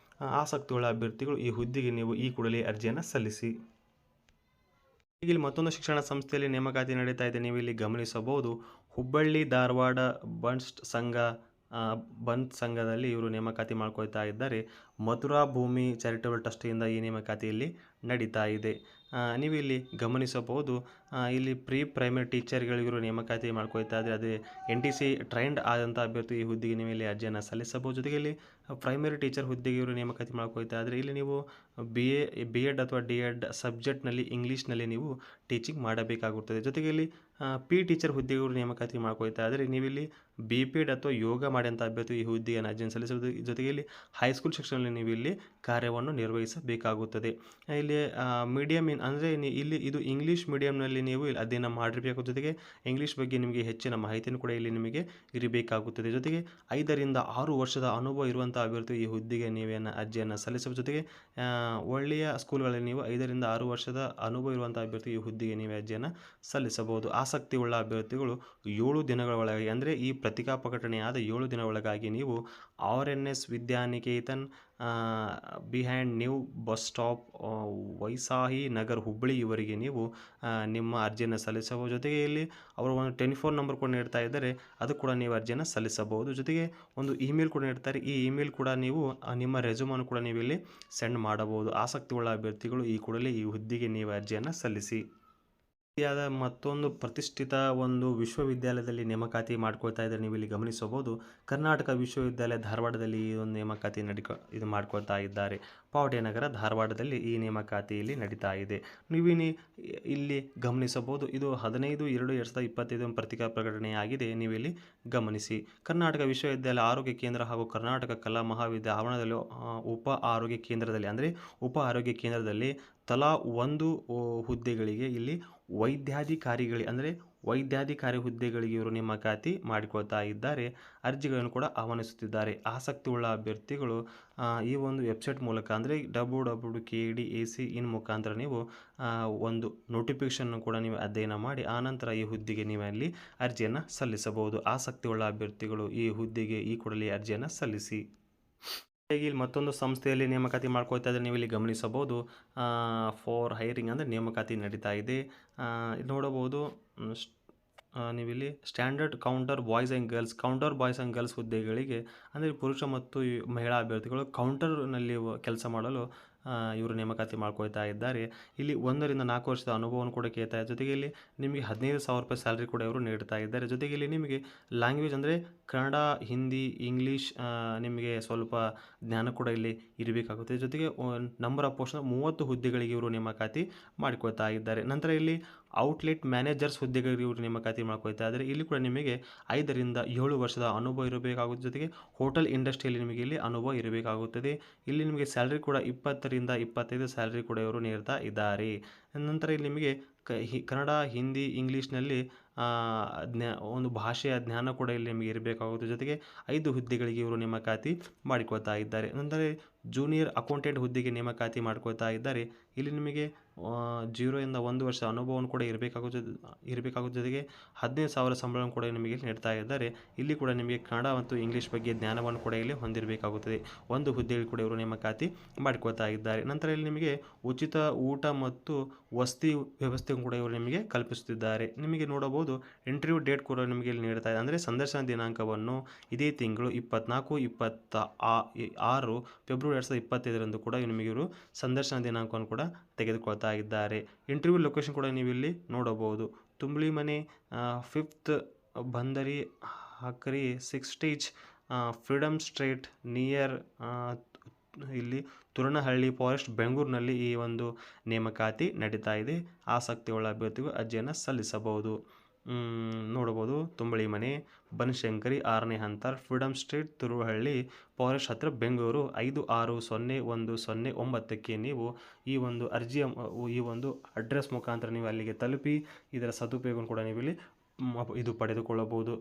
Speaker 1: ಆಸಕ್ತಿಯುಳ್ಳ ಅಭ್ಯರ್ಥಿಗಳು ಈ ಹುದ್ದೆಗೆ ನೀವು ಈ ಕೂಡಲೇ ಅರ್ಜಿಯನ್ನು ಸಲ್ಲಿಸಿ. ಇಲ್ಲಿ ಮತ್ತೊಂದು ಶಿಕ್ಷಣ ಸಂಸ್ಥೆಯಲ್ಲಿ ನೇಮಕಾತಿ ನಡೀತಾ ಇದೆ. ನೀವು ಇಲ್ಲಿ ಗಮನಿಸಬಹುದು. ಹುಬ್ಬಳ್ಳಿ ಧಾರವಾಡ ಬಂದ್ ಸಂಘದಲ್ಲಿ ಇವರು ನೇಮಕಾತಿ ಮಾಡ್ಕೊಳ್ತಾ ಇದ್ದಾರೆ. ಮಥುರಾ ಭೂಮಿ ಚಾರಿಟಬಲ್ ಟ್ರಸ್ಟಿಂದ ಈ ನೇಮಕಾತಿಯಲ್ಲಿ ನಡೀತಾ ಇದೆ. ನೀವು ಇಲ್ಲಿ ಗಮನಿಸಬಹುದು. ಇಲ್ಲಿ ಪ್ರೀ ಪ್ರೈಮರಿ ಟೀಚರ್ಗಳು ಇವರು ನೇಮಕಾತಿ ಮಾಡ್ಕೊಳ್ತಾ ಇದ್ದಾರೆ. ಅದೇ NTC ಟ್ರೈನ್ಡ್ ಆದಂಥ ಅಭ್ಯರ್ಥಿ ಈ ಹುದ್ದೆಗೆ ನೀವು ಇಲ್ಲಿ ಅರ್ಜಿಯನ್ನು ಸಲ್ಲಿಸಬಹುದು. ಜೊತೆಗೆ ಇಲ್ಲಿ ಪ್ರೈಮರಿ ಟೀಚರ್ ಹುದ್ದೆಗೆ ಇವರು ನೇಮಕಾತಿ ಮಾಡ್ಕೊಳ್ತಾ ಇದ್ದಾರೆ. ಇಲ್ಲಿ ನೀವು BEd ಅಥವಾ D.Ed ಸಬ್ಜೆಕ್ಟ್ನಲ್ಲಿ ಇಂಗ್ಲೀಷ್ನಲ್ಲಿ ನೀವು ಟೀಚಿಂಗ್ ಮಾಡಬೇಕಾಗುತ್ತದೆ. ಜೊತೆಗೆ ಇಲ್ಲಿ P ಟೀಚರ್ ಹುದ್ದೆಗೆ ಇವರು ನೇಮಕಾತಿ ಮಾಡ್ಕೊಳ್ತಾ ಇದ್ದಾರೆ. ನೀವಿಲ್ಲಿ BPEd ಅಥವಾ ಯೋಗ ಮಾಡಿದಂಥ ಅಭ್ಯರ್ಥಿ ಈ ಹುದ್ದೆಯನ್ನು ಅರ್ಜಿಯನ್ನು ಸಲ್ಲಿಸುವುದು. ಜೊತೆಗೆ ಇಲ್ಲಿ ಹೈಸ್ಕೂಲ್ ಶಿಕ್ಷಣದಲ್ಲಿ ನೀವು ಇಲ್ಲಿ ಕಾರ್ಯವನ್ನು ನಿರ್ವಹಿಸಬೇಕಾಗುತ್ತದೆ. ಇಲ್ಲಿ ಮೀಡಿಯಂ ಅಂದರೆ ಇಲ್ಲಿ ಇದು ಇಂಗ್ಲೀಷ್ ಮೀಡಿಯಂನಲ್ಲಿ ನೀವು ಇಲ್ಲಿ ಅಧ್ಯಯನ ಮಾಡಿರಬೇಕು. ಜೊತೆಗೆ ಇಂಗ್ಲೀಷ್ ಬಗ್ಗೆ ನಿಮಗೆ ಹೆಚ್ಚಿನ ಮಾಹಿತಿಯನ್ನು ಕೂಡ ಇಲ್ಲಿ ನಿಮಗೆ ಇರಬೇಕಾಗುತ್ತದೆ. ಜೊತೆಗೆ 5 ರಿಂದ 6 ವರ್ಷದ ಅನುಭವ ಇರುವಂಥ ಅಭ್ಯರ್ಥಿ ಈ ಹುದ್ದೆಗೆ ನೀವೇನು ಅರ್ಜಿಯನ್ನು ಸಲ್ಲಿಸುವ. ಜೊತೆಗೆ ಒಳ್ಳೆಯ ಸ್ಕೂಲ್ಗಳಲ್ಲಿ ನೀವು 5 ರಿಂದ 6 ವರ್ಷದ ಅನುಭವ ಇರುವಂಥ ಅಭ್ಯರ್ಥಿ ಈ ಹುದ್ದೆಗೆ ನೀವು ಅರ್ಜಿಯನ್ನು ಸಲ್ಲಿಸಬಹುದು. ಆಸಕ್ತಿ ಉಳ್ಳ ಅಭ್ಯರ್ಥಿಗಳು 7 ದಿನಗಳ ಒಳಗೆ ಅಂದರೆ ಈ ಪತ್ರಿಕಾ ಪ್ರಕಟಣೆಯಾದ 7 ದಿನ ಒಳಗಾಗಿ ನೀವು RNS Vidyaniketan behind new bus stop Vaisahi Nagar Hubballi ಇವರಿಗೆ ನೀವು ನಿಮ್ಮ ಅರ್ಜಿಯನ್ನು ಸಲ್ಲಿಸಬಹುದು. ಜೊತೆಗೆ ಇಲ್ಲಿ ಅವರು ಒಂದು ಟೆಲಿಫೋನ್ ನಂಬರ್ ಕೂಡ ನೀಡ್ತಾ ಇದ್ದಾರೆ. ಅದು ಕೂಡ ನೀವು ಅರ್ಜಿಯನ್ನು ಸಲ್ಲಿಸಬಹುದು. ಜೊತೆಗೆ ಒಂದು ಇಮೇಲ್ ಕೂಡ ನೀಡ್ತಾರೆ. ಈ ಇಮೇಲ್ ಕೂಡ ನೀವು ನಿಮ್ಮ ರೆಸ್ಯೂಮನ್ನು ಕೂಡ ನೀವು ಇಲ್ಲಿ ಸೆಂಡ್ ಮಾಡಬಹುದು. ಆಸಕ್ತಿ ಉಳ್ಳ ಅಭ್ಯರ್ಥಿಗಳು ಈ ಕೂಡಲೇ ಈ ಹುದ್ದೆಗೆ ನೀವು ಅರ್ಜಿಯನ್ನು ಸಲ್ಲಿಸಿ. ಮತ್ತೊಂದು ಪ್ರತಿಷ್ಠಿತ ಒಂದು ವಿಶ್ವವಿದ್ಯಾಲಯದಲ್ಲಿ ನೇಮಕಾತಿ ಮಾಡ್ಕೊಳ್ತಾ ಇದ್ದಾರೆ. ನೀವು ಇಲ್ಲಿ ಗಮನಿಸಬಹುದು. ಕರ್ನಾಟಕ ವಿಶ್ವವಿದ್ಯಾಲಯ ಧಾರವಾಡದಲ್ಲಿ ಈ ಒಂದು ನೇಮಕಾತಿ ಇದು ಮಾಡ್ಕೊಳ್ತಾ ಇದ್ದಾರೆ. ಪಾವಟೆನಗರ ಧಾರವಾಡದಲ್ಲಿ ಈ ನೇಮಕಾತಿಯಲ್ಲಿ ನಡೀತಾ ಇದೆ. ನೀವು ಇಲ್ಲಿ ಗಮನಿಸಬಹುದು. ಇದು 15/2/2025 ಪತ್ರಿಕಾ ಪ್ರಕಟಣೆಯಾಗಿದೆ. ನೀವು ಇಲ್ಲಿ ಗಮನಿಸಿ. ಕರ್ನಾಟಕ ವಿಶ್ವವಿದ್ಯಾಲಯ ಆರೋಗ್ಯ ಕೇಂದ್ರ ಹಾಗೂ ಕರ್ನಾಟಕ ಕಲಾ ಮಹಾವಿದ್ಯಾಲಯ ಆವರಣದಲ್ಲಿ ಉಪ ಆರೋಗ್ಯ ಕೇಂದ್ರದಲ್ಲಿ ತಲಾ 1 ಹುದ್ದೆಗಳಿಗೆ ಇಲ್ಲಿ ವೈದ್ಯಾಧಿಕಾರಿ ಹುದ್ದೆಗಳಿಗೆ ಇವರು ನೇಮಕಾತಿ ಮಾಡಿಕೊಳ್ತಾ ಇದ್ದಾರೆ. ಅರ್ಜಿಗಳನ್ನು ಕೂಡ ಆಹ್ವಾನಿಸುತ್ತಿದ್ದಾರೆ. ಆಸಕ್ತಿ ಉಳ್ಳ ಅಭ್ಯರ್ಥಿಗಳು ಈ ಒಂದು ವೆಬ್ಸೈಟ್ ಮೂಲಕ ಅಂದರೆ www.KED.AC.in ಮುಖಾಂತರ ನೀವು ಒಂದು ನೋಟಿಫಿಕೇಷನ್ ಕೂಡ ನೀವು ಅಧ್ಯಯನ ಮಾಡಿ ಆನಂತರ ಈ ಹುದ್ದೆಗೆ ನೀವು ಅಲ್ಲಿ ಅರ್ಜಿಯನ್ನು ಸಲ್ಲಿಸಬಹುದು. ಆಸಕ್ತಿ ಉಳ್ಳ ಅಭ್ಯರ್ಥಿಗಳು ಈ ಹುದ್ದೆಗೆ ಈ ಕೂಡಲೇ ಅರ್ಜಿಯನ್ನು ಸಲ್ಲಿಸಿ. ಇಲ್ಲಿ ಮತ್ತೊಂದು ಸಂಸ್ಥೆಯಲ್ಲಿ ನೇಮಕಾತಿ ಮಾಡ್ಕೊಳ್ತಾ ಇದ್ದಾರೆ. ನೀವು ಇಲ್ಲಿ ಗಮನಿಸಬಹುದು. ಫಾರ್ ಹೈರಿಂಗ್ ಅಂದರೆ ನೇಮಕಾತಿ ನಡೀತಾ ಇದೆ. ನೋಡಬಹುದು. ನೀವಿಲ್ಲಿ standard counter boys and girls ಹುದ್ದೆಗಳಿಗೆ ಅಂದರೆ ಪುರುಷ ಮತ್ತು ಮಹಿಳಾ ಅಭ್ಯರ್ಥಿಗಳು ಕೌಂಟರ್ನಲ್ಲಿ ಕೆಲಸ ಮಾಡಲು ಇವರು ನೇಮಕಾತಿ ಮಾಡ್ಕೊಳ್ತಾ ಇದ್ದಾರೆ. ಇಲ್ಲಿ 1 ರಿಂದ 4 ವರ್ಷದ ಅನುಭವವನ್ನು ಕೂಡ ಕೇಳ್ತಾ ಇದ್ದಾರೆ. ಜೊತೆಗೆ ಇಲ್ಲಿ ನಿಮಗೆ 15,000 ರೂಪಾಯಿ ಸ್ಯಾಲ್ರಿ ಕೂಡ ಇವರು ನೀಡ್ತಾ ಇದ್ದಾರೆ. ಜೊತೆಗೆ ಇಲ್ಲಿ ನಿಮಗೆ ಲ್ಯಾಂಗ್ವೇಜ್ ಅಂದರೆ ಕನ್ನಡ, ಹಿಂದಿ, ಇಂಗ್ಲೀಷ್ ನಿಮಗೆ ಸ್ವಲ್ಪ ಜ್ಞಾನ ಕೂಡ ಇಲ್ಲಿ ಇರಬೇಕಾಗುತ್ತೆ. ಜೊತೆಗೆ ನಂಬರ್ ಆಫ್ ಪೋಸ್ಟ್ 30 ಹುದ್ದೆಗಳಿಗೆ ಇವರು ನೇಮಕಾತಿ ಮಾಡಿಕೊಳ್ತಾ ಇದ್ದಾರೆ. ನಂತರ ಇಲ್ಲಿ ಔಟ್ಲೆಟ್ ಮ್ಯಾನೇಜರ್ಸ್ ಹುದ್ದೆಗಳಿಗೆ ಇವರು ನೇಮಕಾತಿ ಮಾಡ್ಕೊಳ್ತಾ ಇದ್ದಾರೆ. ಇಲ್ಲಿ ಕೂಡ ನಿಮಗೆ 5 ರಿಂದ 7 ವರ್ಷದ ಅನುಭವ ಇರಬೇಕಾಗುತ್ತೆ. ಜೊತೆಗೆ ಹೋಟೆಲ್ ಇಂಡಸ್ಟ್ರಿಯಲ್ಲಿ ನಿಮಗೆ ಇಲ್ಲಿ ಅನುಭವ ಇರಬೇಕಾಗುತ್ತದೆ. ಇಲ್ಲಿ ನಿಮಗೆ ಸ್ಯಾಲ್ರಿ ಕೂಡ 20 ರಿಂದ 25 ಸ್ಯಾಲ್ರಿ ಕೂಡ ಇವರು ನೀಡ್ತಾ ಇದ್ದಾರೆ. ನಂತರ ಇಲ್ಲಿ ನಿಮಗೆ ಕನ್ನಡ, ಹಿಂದಿ, ಇಂಗ್ಲೀಷ್ನಲ್ಲಿ ಒಂದು ಭಾಷೆಯ ಜ್ಞಾನ ಕೂಡ ಇಲ್ಲಿ ನಿಮಗೆ ಇರಬೇಕಾಗುತ್ತೆ. ಜೊತೆಗೆ 5 ಹುದ್ದೆಗಳಿಗೆ ಇವರು ನೇಮಕಾತಿ ಮಾಡಿಕೊಳ್ತಾ ಇದ್ದಾರೆ. ನಂತರ ಜೂನಿಯರ್ ಅಕೌಂಟೆಂಟ್ ಹುದ್ದೆಗೆ ನೇಮಕಾತಿ ಮಾಡ್ಕೊಳ್ತಾ ಇದ್ದಾರೆ. ಇಲ್ಲಿ ನಿಮಗೆ 0 ರಿಂದ 1 ವರ್ಷ ಅನುಭವವನ್ನು ಕೂಡ ಇರಬೇಕಾಗುತ್ತೆ. ಜೊತೆಗೆ 15,000 ಸಂಬಳವನ್ನು ಕೂಡ ನಿಮಗೆ ನೀಡ್ತಾ ಇದ್ದಾರೆ. ಇಲ್ಲಿ ಕೂಡ ನಿಮಗೆ ಕನ್ನಡ ಮತ್ತು ಇಂಗ್ಲೀಷ್ ಬಗ್ಗೆ ಜ್ಞಾನವನ್ನು ಕೂಡ ಇಲ್ಲಿ ಹೊಂದಿರಬೇಕಾಗುತ್ತದೆ. 1 ಹುದ್ದೆಯಲ್ಲಿ ಕೂಡ ಇವರು ನೇಮಕಾತಿ ಮಾಡಿಕೊಳ್ತಾ ಇದ್ದಾರೆ. ನಂತರ ಇಲ್ಲಿ ನಿಮಗೆ ಉಚಿತ ಊಟ ಮತ್ತು ವಸತಿ ವ್ಯವಸ್ಥೆಯನ್ನು ಕೂಡ ಇವರು ನಿಮಗೆ ಕಲ್ಪಿಸುತ್ತಿದ್ದಾರೆ. ನಿಮಗೆ ನೋಡಬಹುದು. ಇಂಟರ್ವ್ಯೂ ಡೇಟ್ ಕೂಡ ನಿಮಗೆ ಇಲ್ಲಿ ನೀಡ್ತಾ ಇದೆ. ಅಂದರೆ ಸಂದರ್ಶನ ದಿನಾಂಕವನ್ನು ಇದೇ ತಿಂಗಳು 24-26 ಫೆಬ್ರವರಿ 2025 ಕೂಡ ನಿಮಗೆ ಇವರು ಸಂದರ್ಶನ ದಿನಾಂಕವನ್ನು ಕೂಡ ತೆಗೆದುಕೊಳ್ತಾ ಇದ್ದಾರೆ. ಇಂಟರ್ವ್ಯೂ ಲೊಕೇಶನ್ ಕೂಡ ನೀವು ಇಲ್ಲಿ ನೋಡಬಹುದು. ತುಂಬಳಿಮನೆ 5th ಬಂದರಿ ಹಕ್ರಿ 6 ಸ್ಟೇಜ್ ಫ್ರೀಡಮ್ ಸ್ಟ್ರೀಟ್ ನಿಯರ್ ಇಲ್ಲಿ ತುರನಹಳ್ಳಿ ಫಾರೆಸ್ಟ್ ಬೆಂಗಳೂರಿನಲ್ಲಿ ಈ ಒಂದು ನೇಮಕಾತಿ ನಡೀತಾ ಇದೆ. ಆಸಕ್ತಿಯುಳ್ಳ ಅಭ್ಯರ್ಥಿಗಳು ಅರ್ಜಿಯನ್ನು ಸಲ್ಲಿಸಬಹುದು. ನೋಡ್ಬೋದು ತುಂಬಳಿ ಮನೆ, ಬನಶಂಕರಿ 6ನೇ ಹಂತ, ಫ್ರೀಡಮ್ ಸ್ಟ್ರೀಟ್, ತುರುಹಳ್ಳಿ ಫಾರೆಸ್ಟ್ ಹತ್ತಿರ ಬೆಂಗಳೂರು 560109ಕ್ಕೆ ನೀವು ಈ ಒಂದು ಅರ್ಜಿಯ ಈ ಒಂದು ಅಡ್ರೆಸ್ ಮುಖಾಂತರ ನೀವು ಅಲ್ಲಿಗೆ ತಲುಪಿ ಇದರ ಸದುಪಯೋಗವನ್ನು ಕೂಡ ನೀವು ಇಲ್ಲಿ ಇದು ಪಡೆದುಕೊಳ್ಳಬಹುದು.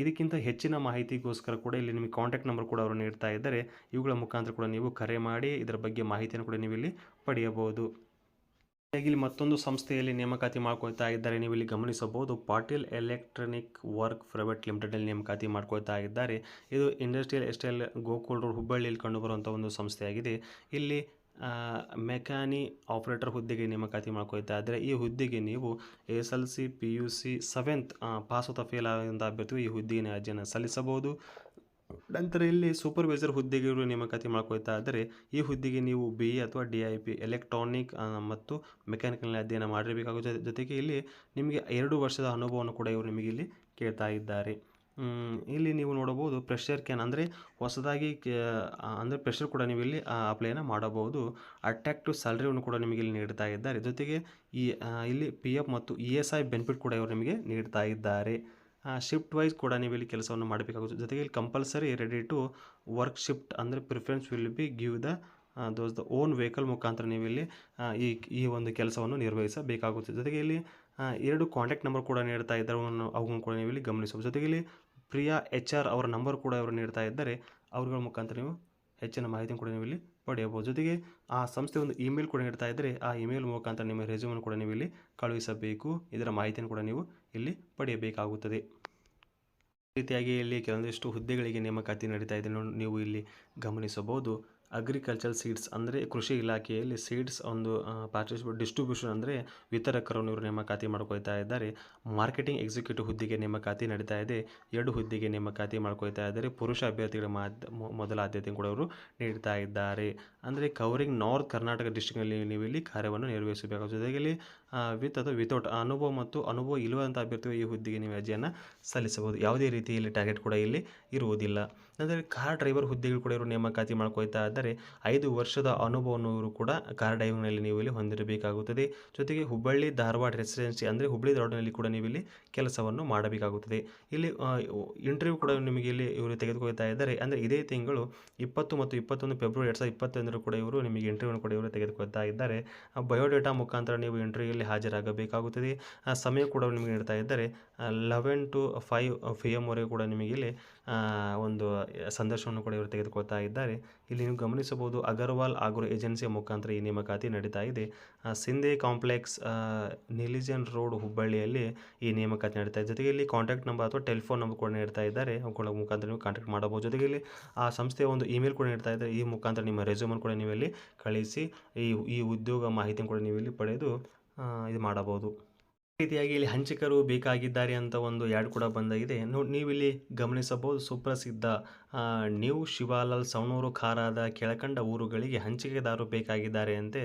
Speaker 1: ಇದಕ್ಕಿಂತ ಹೆಚ್ಚಿನ ಮಾಹಿತಿಗೋಸ್ಕರ ಕೂಡ ಇಲ್ಲಿ ನಿಮಗೆ ಕಾಂಟ್ಯಾಕ್ಟ್ ನಂಬರ್ ಕೂಡ ಅವರು ನೀಡ್ತಾ ಇದ್ದಾರೆ. ಇವುಗಳ ಮುಖಾಂತರ ಕೂಡ ನೀವು ಕರೆ ಮಾಡಿ ಇದರ ಬಗ್ಗೆ ಮಾಹಿತಿಯನ್ನು ಕೂಡ ನೀವು ಇಲ್ಲಿ ಪಡೆಯಬಹುದು. ಇಲ್ಲಿ ಮತ್ತೊಂದು ಸಂಸ್ಥೆಯಲ್ಲಿ ನೇಮಕಾತಿ ಮಾಡ್ಕೊಳ್ತಾ ಇದ್ದಾರೆ. ನೀವು ಇಲ್ಲಿ ಗಮನಿಸಬಹುದು, ಪಾಟೀಲ್ ಎಲೆಕ್ಟ್ರಾನಿಕ್ ವರ್ಕ್ ಪ್ರೈವೇಟ್ ಲಿಮಿಟೆಡಲ್ಲಿ ನೇಮಕಾತಿ ಮಾಡ್ಕೊಳ್ತಾ ಇದ್ದಾರೆ. ಇದು ಇಂಡಸ್ಟ್ರಿಯಲ್ ಎಸ್ಟೇಲ್ ಗೋಕುಲ್ ರೋಡ್ ಹುಬ್ಬಳ್ಳಿಯಲ್ಲಿ ಕಂಡುಬರುವಂಥ ಒಂದು ಸಂಸ್ಥೆಯಾಗಿದೆ. ಇಲ್ಲಿ ಮೆಕ್ಯಾನಿ ಆಪರೇಟರ್ ಹುದ್ದೆಗೆ ನೇಮಕಾತಿ ಮಾಡ್ಕೊಳ್ತಾ ಇದ್ದಾರೆ. ಈ ಹುದ್ದೆಗೆ ನೀವು SLC PUC 7th ಪಾಸ್ ಅಥವಾ ಫೇಲ್ ಆದಂಥ ಅಭ್ಯರ್ಥಿಗಳು ಈ ಹುದ್ದೆಗೆ ಅರ್ಜಿಯನ್ನು ಸಲ್ಲಿಸಬಹುದು. ನಂತರ ಇಲ್ಲಿ ಸೂಪರ್ವೈಸರ್ ಹುದ್ದೆಗೆ ಇವರು ನೇಮಕಾತಿ ಮಾಡ್ಕೊಳ್ತಾ ಇದ್ದಾರೆ. ಈ ಹುದ್ದೆಗೆ ನೀವು BE ಅಥವಾ DIP ಎಲೆಕ್ಟ್ರಾನಿಕ್ ಮತ್ತು ಮೆಕ್ಯಾನಿಕಲ್ನಲ್ಲಿ ಅಧ್ಯಯನ ಮಾಡಿರಬೇಕಾಗುತ್ತೆ. ಜೊತೆಗೆ ಇಲ್ಲಿ ನಿಮಗೆ 2 ವರ್ಷದ ಅನುಭವವನ್ನು ಕೂಡ ಇವರು ನಿಮಗೆ ಇಲ್ಲಿ ಕೇಳ್ತಾ ಇದ್ದಾರೆ. ಇಲ್ಲಿ ನೀವು ನೋಡಬಹುದು ಪ್ರೆಷರ್ ಕ್ಯಾನ್ ಅಂದರೆ ಹೊಸದಾಗಿ ಅಂದರೆ ಪ್ರೆಷರ್ ಕೂಡ ನೀವು ಇಲ್ಲಿ ಅಪ್ಲೈನ ಮಾಡಬಹುದು. ಅಟ್ರಾಕ್ಟಿವ್ ಸ್ಯಾಲರಿಯನ್ನು ಕೂಡ ನಿಮಗೆ ಇಲ್ಲಿ ನೀಡ್ತಾ ಇದ್ದಾರೆ. ಜೊತೆಗೆ ಇಲ್ಲಿ PF ಮತ್ತು ESI ಬೆನಿಫಿಟ್ ಕೂಡ ಇವರು ನಿಮಗೆ ನೀಡ್ತಾ ಇದ್ದಾರೆ. ಶಿಫ್ಟ್ ವೈಸ್ ಕೂಡ ನೀವು ಇಲ್ಲಿ ಕೆಲಸವನ್ನು ಮಾಡಬೇಕಾಗುತ್ತೆ. ಜೊತೆಗೆ ಇಲ್ಲಿ compulsory ready to work shift ಅಂದರೆ preference will be give the own vehicle ಮುಖಾಂತರ ನೀವು ಇಲ್ಲಿ ಈ ಒಂದು ಕೆಲಸವನ್ನು ನಿರ್ವಹಿಸಬೇಕಾಗುತ್ತೆ. ಜೊತೆಗೆ ಇಲ್ಲಿ 2 ಕಾಂಟ್ಯಾಕ್ಟ್ ನಂಬರ್ ಕೂಡ ನೀಡ್ತಾ ಇದ್ದಾರೆ. ಅವುಗಳನ್ನು ಕೂಡ ನೀವು ಇಲ್ಲಿ ಗಮನಿಸಬಹುದು. ಜೊತೆಗೆ ಇಲ್ಲಿ ಪ್ರಿಯಾ HR ಅವರ ನಂಬರ್ ಕೂಡ ಅವರು ನೀಡ್ತಾ ಇದ್ದಾರೆ. ಅವ್ರಗಳ ಮುಖಾಂತರ ನೀವು ಹೆಚ್ಚಿನ ಮಾಹಿತಿಯನ್ನು ಕೂಡ ನೀವು ಇಲ್ಲಿ ಪಡೆಯಬಹುದು. ಜೊತೆಗೆ ಆ ಸಂಸ್ಥೆ ಒಂದು ಇಮೇಲ್ ಕೂಡ ನೀಡ್ತಾ ಇದ್ದರೆ ಆ ಇಮೇಲ್ ಮುಖಾಂತರ ನಿಮ್ಮ ರೆಸ್ಯೂಮನ್ನು ಕೂಡ ನೀವು ಇಲ್ಲಿ ಕಳುಹಿಸಬೇಕು. ಇದರ ಮಾಹಿತಿಯನ್ನು ಕೂಡ ನೀವು ಇಲ್ಲಿ ಪಡೆಯಬೇಕಾಗುತ್ತದೆ. ಈ ರೀತಿಯಾಗಿ ಇಲ್ಲಿ ಕೆಲವೊಂದಿಷ್ಟು ಹುದ್ದೆಗಳಿಗೆ ನೇಮಕಾತಿ ನಡೀತಾ ಇದೆ. ನೀವು ಇಲ್ಲಿ ಗಮನಿಸಬಹುದು. ಅಗ್ರಿಕಲ್ಚರ್ ಸೀಡ್ಸ್ ಅಂದರೆ ಕೃಷಿ ಇಲಾಖೆಯಲ್ಲಿ ಸೀಡ್ಸ್ ಒಂದು ಡಿಸ್ಟ್ರಿಬ್ಯೂಷನ್ ಅಂದರೆ ವಿತರಕರನ್ನು ಇವರು ನೇಮಕಾತಿ ಮಾಡ್ಕೊಳ್ತಾ ಇದ್ದಾರೆ. ಮಾರ್ಕೆಟಿಂಗ್ ಎಕ್ಸಿಕ್ಯೂಟಿವ್ ಹುದ್ದೆಗೆ ನೇಮಕಾತಿ ನಡೀತಾ ಇದೆ. 2 ಹುದ್ದೆಗೆ ನೇಮಕಾತಿ ಮಾಡ್ಕೊಳ್ತಾ ಇದ್ದಾರೆ. ಪುರುಷ ಅಭ್ಯರ್ಥಿಗಳ ಮೊದಲ ಆದ್ಯತೆ ಕೂಡ ಅವರು ನೀಡ್ತಾ ಇದ್ದಾರೆ. ಅಂದರೆ ಕವರಿಂಗ್ ನಾರ್ತ್ ಕರ್ನಾಟಕ ಡಿಸ್ಟ್ರಿಕ್ಟ್ನಲ್ಲಿ ನೀವು ಇಲ್ಲಿ ಕಾರ್ಯವನ್ನು ನಿರ್ವಹಿಸಬೇಕಾಗುತ್ತದೆ. ಜೊತೆಗೆ ಇಲ್ಲಿ ವಿತ್ ಅಥವಾ ವಿತೌಟ್ ಅನುಭವ ಇಲ್ಲದಂಥ ಅಭ್ಯರ್ಥಿಗಳು ಈ ಹುದ್ದೆಗೆ ನೀವು ಅರ್ಜಿಯನ್ನು ಸಲ್ಲಿಸಬಹುದು. ಯಾವುದೇ ರೀತಿಯಲ್ಲಿ ಟಾರ್ಗೆಟ್ ಕೂಡ ಇಲ್ಲಿ ಇರುವುದಿಲ್ಲ. ಅಂದರೆ ಕಾರ್ ಡ್ರೈವರ್ ಹುದ್ದೆಗಳು ಕೂಡ ಇವರು ನೇಮಕಾತಿ ಮಾಡ್ಕೊಳ್ತಾ ಇದ್ದಾರೆ. 5 ವರ್ಷದ ಅನುಭವವನ್ನು ಇವರು ಕೂಡ ಕಾರ್ ಡ್ರೈವಿಂಗ್ನಲ್ಲಿ ನೀವು ಇಲ್ಲಿ ಹೊಂದಿರಬೇಕಾಗುತ್ತದೆ. ಜೊತೆಗೆ ಹುಬ್ಬಳ್ಳಿ ಧಾರವಾಡ ರೆಸಿಡೆನ್ಸಿ ಅಂದರೆ ಹುಬ್ಬಳ್ಳಿ ಧಾರವಾಡನಲ್ಲಿ ಕೂಡ ನೀವು ಇಲ್ಲಿ ಕೆಲಸವನ್ನು ಮಾಡಬೇಕಾಗುತ್ತದೆ. ಇಲ್ಲಿ ಇಂಟರ್ವ್ಯೂ ಕೂಡ ನಿಮಗೆ ಇಲ್ಲಿ ಇವರು ತೆಗೆದುಕೊಳ್ತಾ ಇದ್ದಾರೆ. ಅಂದರೆ ಇದೇ ತಿಂಗಳು 20 ಮತ್ತು 21 ಫೆಬ್ರವರಿ 2021 ಕೂಡ ಇವರು ನಿಮಗೆ ಇಂಟರ್ವ್ಯೂವನ್ನು ಕೂಡ ಇವರು ತೆಗೆದುಕೊಳ್ತಾ ಇದ್ದಾರೆ. ಬಯೋಡೇಟಾ ಮುಖಾಂತರ ನೀವು ಇಂಟರ್ವ್ಯೂಯಲ್ಲಿ ಹಾಜರಾಗಬೇಕಾಗುತ್ತದೆ. ಸಮಯ ಕೂಡ ನಿಮಗೆ ನೀಡ್ತಾ ಇದ್ದಾರೆ. 11 to 5 PM ವರೆಗೂ ಕೂಡ ನಿಮಗೆ ಇಲ್ಲಿ ಒಂದು ಸಂದರ್ಶನವನ್ನು ಕೂಡ ಇವರು ತೆಗೆದುಕೊಳ್ತಾ ಇದ್ದಾರೆ. ಇಲ್ಲಿ ನೀವು ಗಮನಿಸಬಹುದು, ಅಗರ್ವಾಲ್ ಆಗ್ರೋ ಏಜೆನ್ಸಿಯ ಮುಖಾಂತರ ಈ ನೇಮಕಾತಿ ನಡೀತಾ ಇದೆ. ಸಿಂಧೆ ಕಾಂಪ್ಲೆಕ್ಸ್, ನಿಲಿಜನ್ ರೋಡ್, ಹುಬ್ಬಳ್ಳಿಯಲ್ಲಿ ಈ ನೇಮಕಾತಿ ನಡೀತಾ ಇದೆ. ಜೊತೆಗೆ ಇಲ್ಲಿ ಕಾಂಟ್ಯಾಕ್ಟ್ ನಂಬರ್ ಅಥವಾ ಟೆಲಿಫೋನ್ ನಂಬರ್ ಕೂಡ ನೀಡ್ತಾ ಇದ್ದಾರೆ. ಅವುಗಳ ಮುಖಾಂತರ ನೀವು ಕಾಂಟ್ಯಾಕ್ಟ್ ಮಾಡಬಹುದು. ಜೊತೆಗೆ ಇಲ್ಲಿ ಆ ಸಂಸ್ಥೆಯ ಒಂದು ಇಮೇಲ್ ಕೂಡ ನೀಡ್ತಾ ಇದ್ದಾರೆ. ಈ ಮುಖಾಂತರ ನಿಮ್ಮ ರೆಸ್ಯೂಮನ್ನು ಕೂಡ ನೀವು ಇಲ್ಲಿ ಕಳಿಸಿ ಈ ಉದ್ಯೋಗ ಮಾಹಿತಿಯನ್ನು ಕೂಡ ನೀವು ಇಲ್ಲಿ ಪಡೆದು ಇದು ಮಾಡಬಹುದು. ಈ ರೀತಿಯಾಗಿ ಇಲ್ಲಿ ಹಂಚಿಕರು ಬೇಕಾಗಿದ್ದಾರೆ ಅಂತ ಒಂದು ಆ್ಯಡ್ ಕೂಡ ಬಂದಾಗಿದೆ. ನೀವಿಲ್ಲಿ ಗಮನಿಸಬಹುದು, ಸುಪ್ರಸಿದ್ಧ ನ್ಯೂ ಶಿವಾಲಾಲ್ ಸವಣೂರು ಖಾರಾದ ಕೆಳಕಂಡ ಊರುಗಳಿಗೆ ಹಂಚಿಕೆದಾರರು ಬೇಕಾಗಿದ್ದಾರೆ ಅಂತೆ.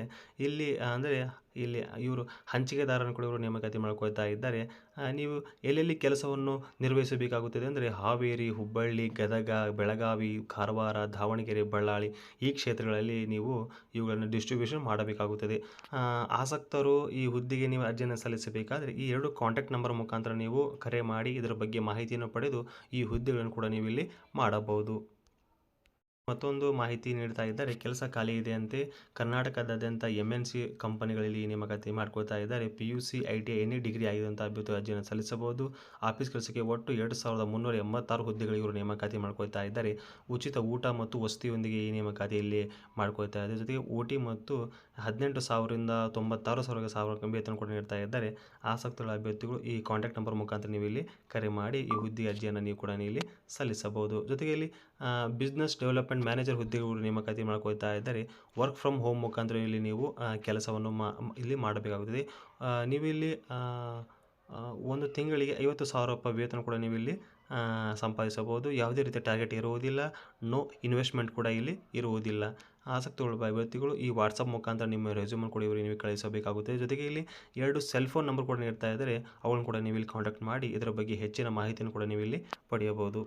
Speaker 1: ಇಲ್ಲಿ ಅಂದರೆ ಇಲ್ಲಿ ಇವರು ಹಂಚಿಕೆದಾರರನ್ನು ಕೂಡ ಇವರು ನೇಮಕಾತಿ ಮಾಡ್ಕೊಳ್ತಾ ಇದ್ದಾರೆ. ನೀವು ಎಲ್ಲೆಲ್ಲಿ ಕೆಲಸವನ್ನು ನಿರ್ವಹಿಸಬೇಕಾಗುತ್ತದೆ ಅಂದರೆ ಹಾವೇರಿ, ಹುಬ್ಬಳ್ಳಿ, ಗದಗ, ಬೆಳಗಾವಿ, ಕಾರವಾರ, ದಾವಣಗೆರೆ, ಬಳ್ಳಾರಿ ಈ ಕ್ಷೇತ್ರಗಳಲ್ಲಿ ನೀವು ಇವುಗಳನ್ನು ಡಿಸ್ಟ್ರಿಬ್ಯೂಷನ್ ಮಾಡಬೇಕಾಗುತ್ತದೆ. ಆಸಕ್ತರು ಈ ಹುದ್ದೆಗೆ ನೀವು ಅರ್ಜಿಯನ್ನು ಸಲ್ಲಿಸಬೇಕಾದರೆ ಈ 2 ಕಾಂಟ್ಯಾಕ್ಟ್ ನಂಬರ್ ಮುಖಾಂತರ ನೀವು ಕರೆ ಮಾಡಿ ಇದರ ಬಗ್ಗೆ ಮಾಹಿತಿಯನ್ನು ಪಡೆದು ಈ ಹುದ್ದೆಗಳನ್ನು ಕೂಡ ನೀವು ಇಲ್ಲಿ ಮಾಡಬಹುದು. ಮತ್ತೊಂದು ಮಾಹಿತಿ ನೀಡ್ತಾ ಇದ್ದಾರೆ. ಕೆಲಸ ಖಾಲಿ ಇದೆಯಂತೆ. ಕರ್ನಾಟಕದಾದ್ಯಂತ MNC ಕಂಪನಿಗಳಲ್ಲಿ ನೇಮಕಾತಿ ಮಾಡ್ಕೊಳ್ತಾ ಇದ್ದಾರೆ. PUC ITI ಎನಿ ಡಿಗ್ರಿ ಆಗಿರುವಂಥ ಅಭ್ಯರ್ಥಿ ಅರ್ಜಿಯನ್ನು ಸಲ್ಲಿಸಬಹುದು. ಆಫೀಸ್ ಕೆಲಸಕ್ಕೆ ಒಟ್ಟು 2386 ಹುದ್ದೆಗಳಿಗೆ ಇವರು ನೇಮಕಾತಿ ಮಾಡ್ಕೊಳ್ತಾ ಇದ್ದಾರೆ. ಉಚಿತ ಊಟ ಮತ್ತು ವಸತಿಯೊಂದಿಗೆ ಈ ನೇಮಕಾತಿಯಲ್ಲಿ ಮಾಡ್ಕೊಳ್ತಾ ಇದ್ದಾರೆ. ಜೊತೆಗೆ OT ಮತ್ತು 18,000ರಿಂದ 96,000 ವೇತನ ಕೂಡ ನೀಡ್ತಾ ಇದ್ದಾರೆ. ಆಸಕ್ತಗಳ ಅಭ್ಯರ್ಥಿಗಳು ಈ ಕಾಂಟ್ಯಾಕ್ಟ್ ನಂಬರ್ ಮುಖಾಂತರ ನೀವು ಇಲ್ಲಿ ಕರೆ ಮಾಡಿ ಈ ಹುದ್ದೆ ಅರ್ಜಿಯನ್ನು ನೀವು ಕೂಡ ಇಲ್ಲಿ ಸಲ್ಲಿಸಬಹುದು. ಜೊತೆಗೆ ಇಲ್ಲಿ ಬಿಸ್ನೆಸ್ ಡೆವಲಪ್ಮೆಂಟ್ ಮ್ಯಾನೇಜರ್ ಹುದ್ದೆಗಳು ನೇಮಕಾತಿ ಮಾಡ್ಕೊಳ್ತಾ ಇದ್ದಾರೆ. ವರ್ಕ್ ಫ್ರಮ್ ಹೋಮ್ ಮುಖಾಂತರ ಇಲ್ಲಿ ನೀವು ಕೆಲಸವನ್ನು ಇಲ್ಲಿ ಮಾಡಬೇಕಾಗುತ್ತದೆ. ನೀವು ಇಲ್ಲಿ ಒಂದು ತಿಂಗಳಿಗೆ 50,000 ರೂಪಾಯಿ ವೇತನ ಕೂಡ ನೀವು ಇಲ್ಲಿ ಸಂಪಾದಿಸಬಹುದು. ಯಾವುದೇ ರೀತಿಯ ಟಾರ್ಗೆಟ್ ಇರುವುದಿಲ್ಲ. ನೋ ಇನ್ವೆಸ್ಟ್ಮೆಂಟ್ ಕೂಡ ಇಲ್ಲಿ ಇರುವುದಿಲ್ಲ. ಆಸಕ್ತಿಗಳ ಅಭ್ಯರ್ಥಿಗಳು ಈ ವಾಟ್ಸಪ್ ಮುಖಾಂತರ ನಿಮ್ಮ ರೆಸ್ಯೂಮನ್ನು ಕೂಡ ಇವರು ನೀವು ಕಳಿಸಬೇಕಾಗುತ್ತದೆ. ಜೊತೆಗೆ ಇಲ್ಲಿ 2 ಸೆಲ್ ಫೋನ್ ನಂಬರ್ ಕೂಡ ನೀಡ್ತಾ ಇದ್ದಾರೆ. ಅವುಗಳನ್ನು ಕೂಡ ನೀವು ಇಲ್ಲಿ ಕಾಂಟ್ಯಾಕ್ಟ್ ಮಾಡಿ ಇದರ ಬಗ್ಗೆ ಹೆಚ್ಚಿನ ಮಾಹಿತಿಯನ್ನು ಕೂಡ ನೀವು ಇಲ್ಲಿ ಪಡೆಯಬಹುದು.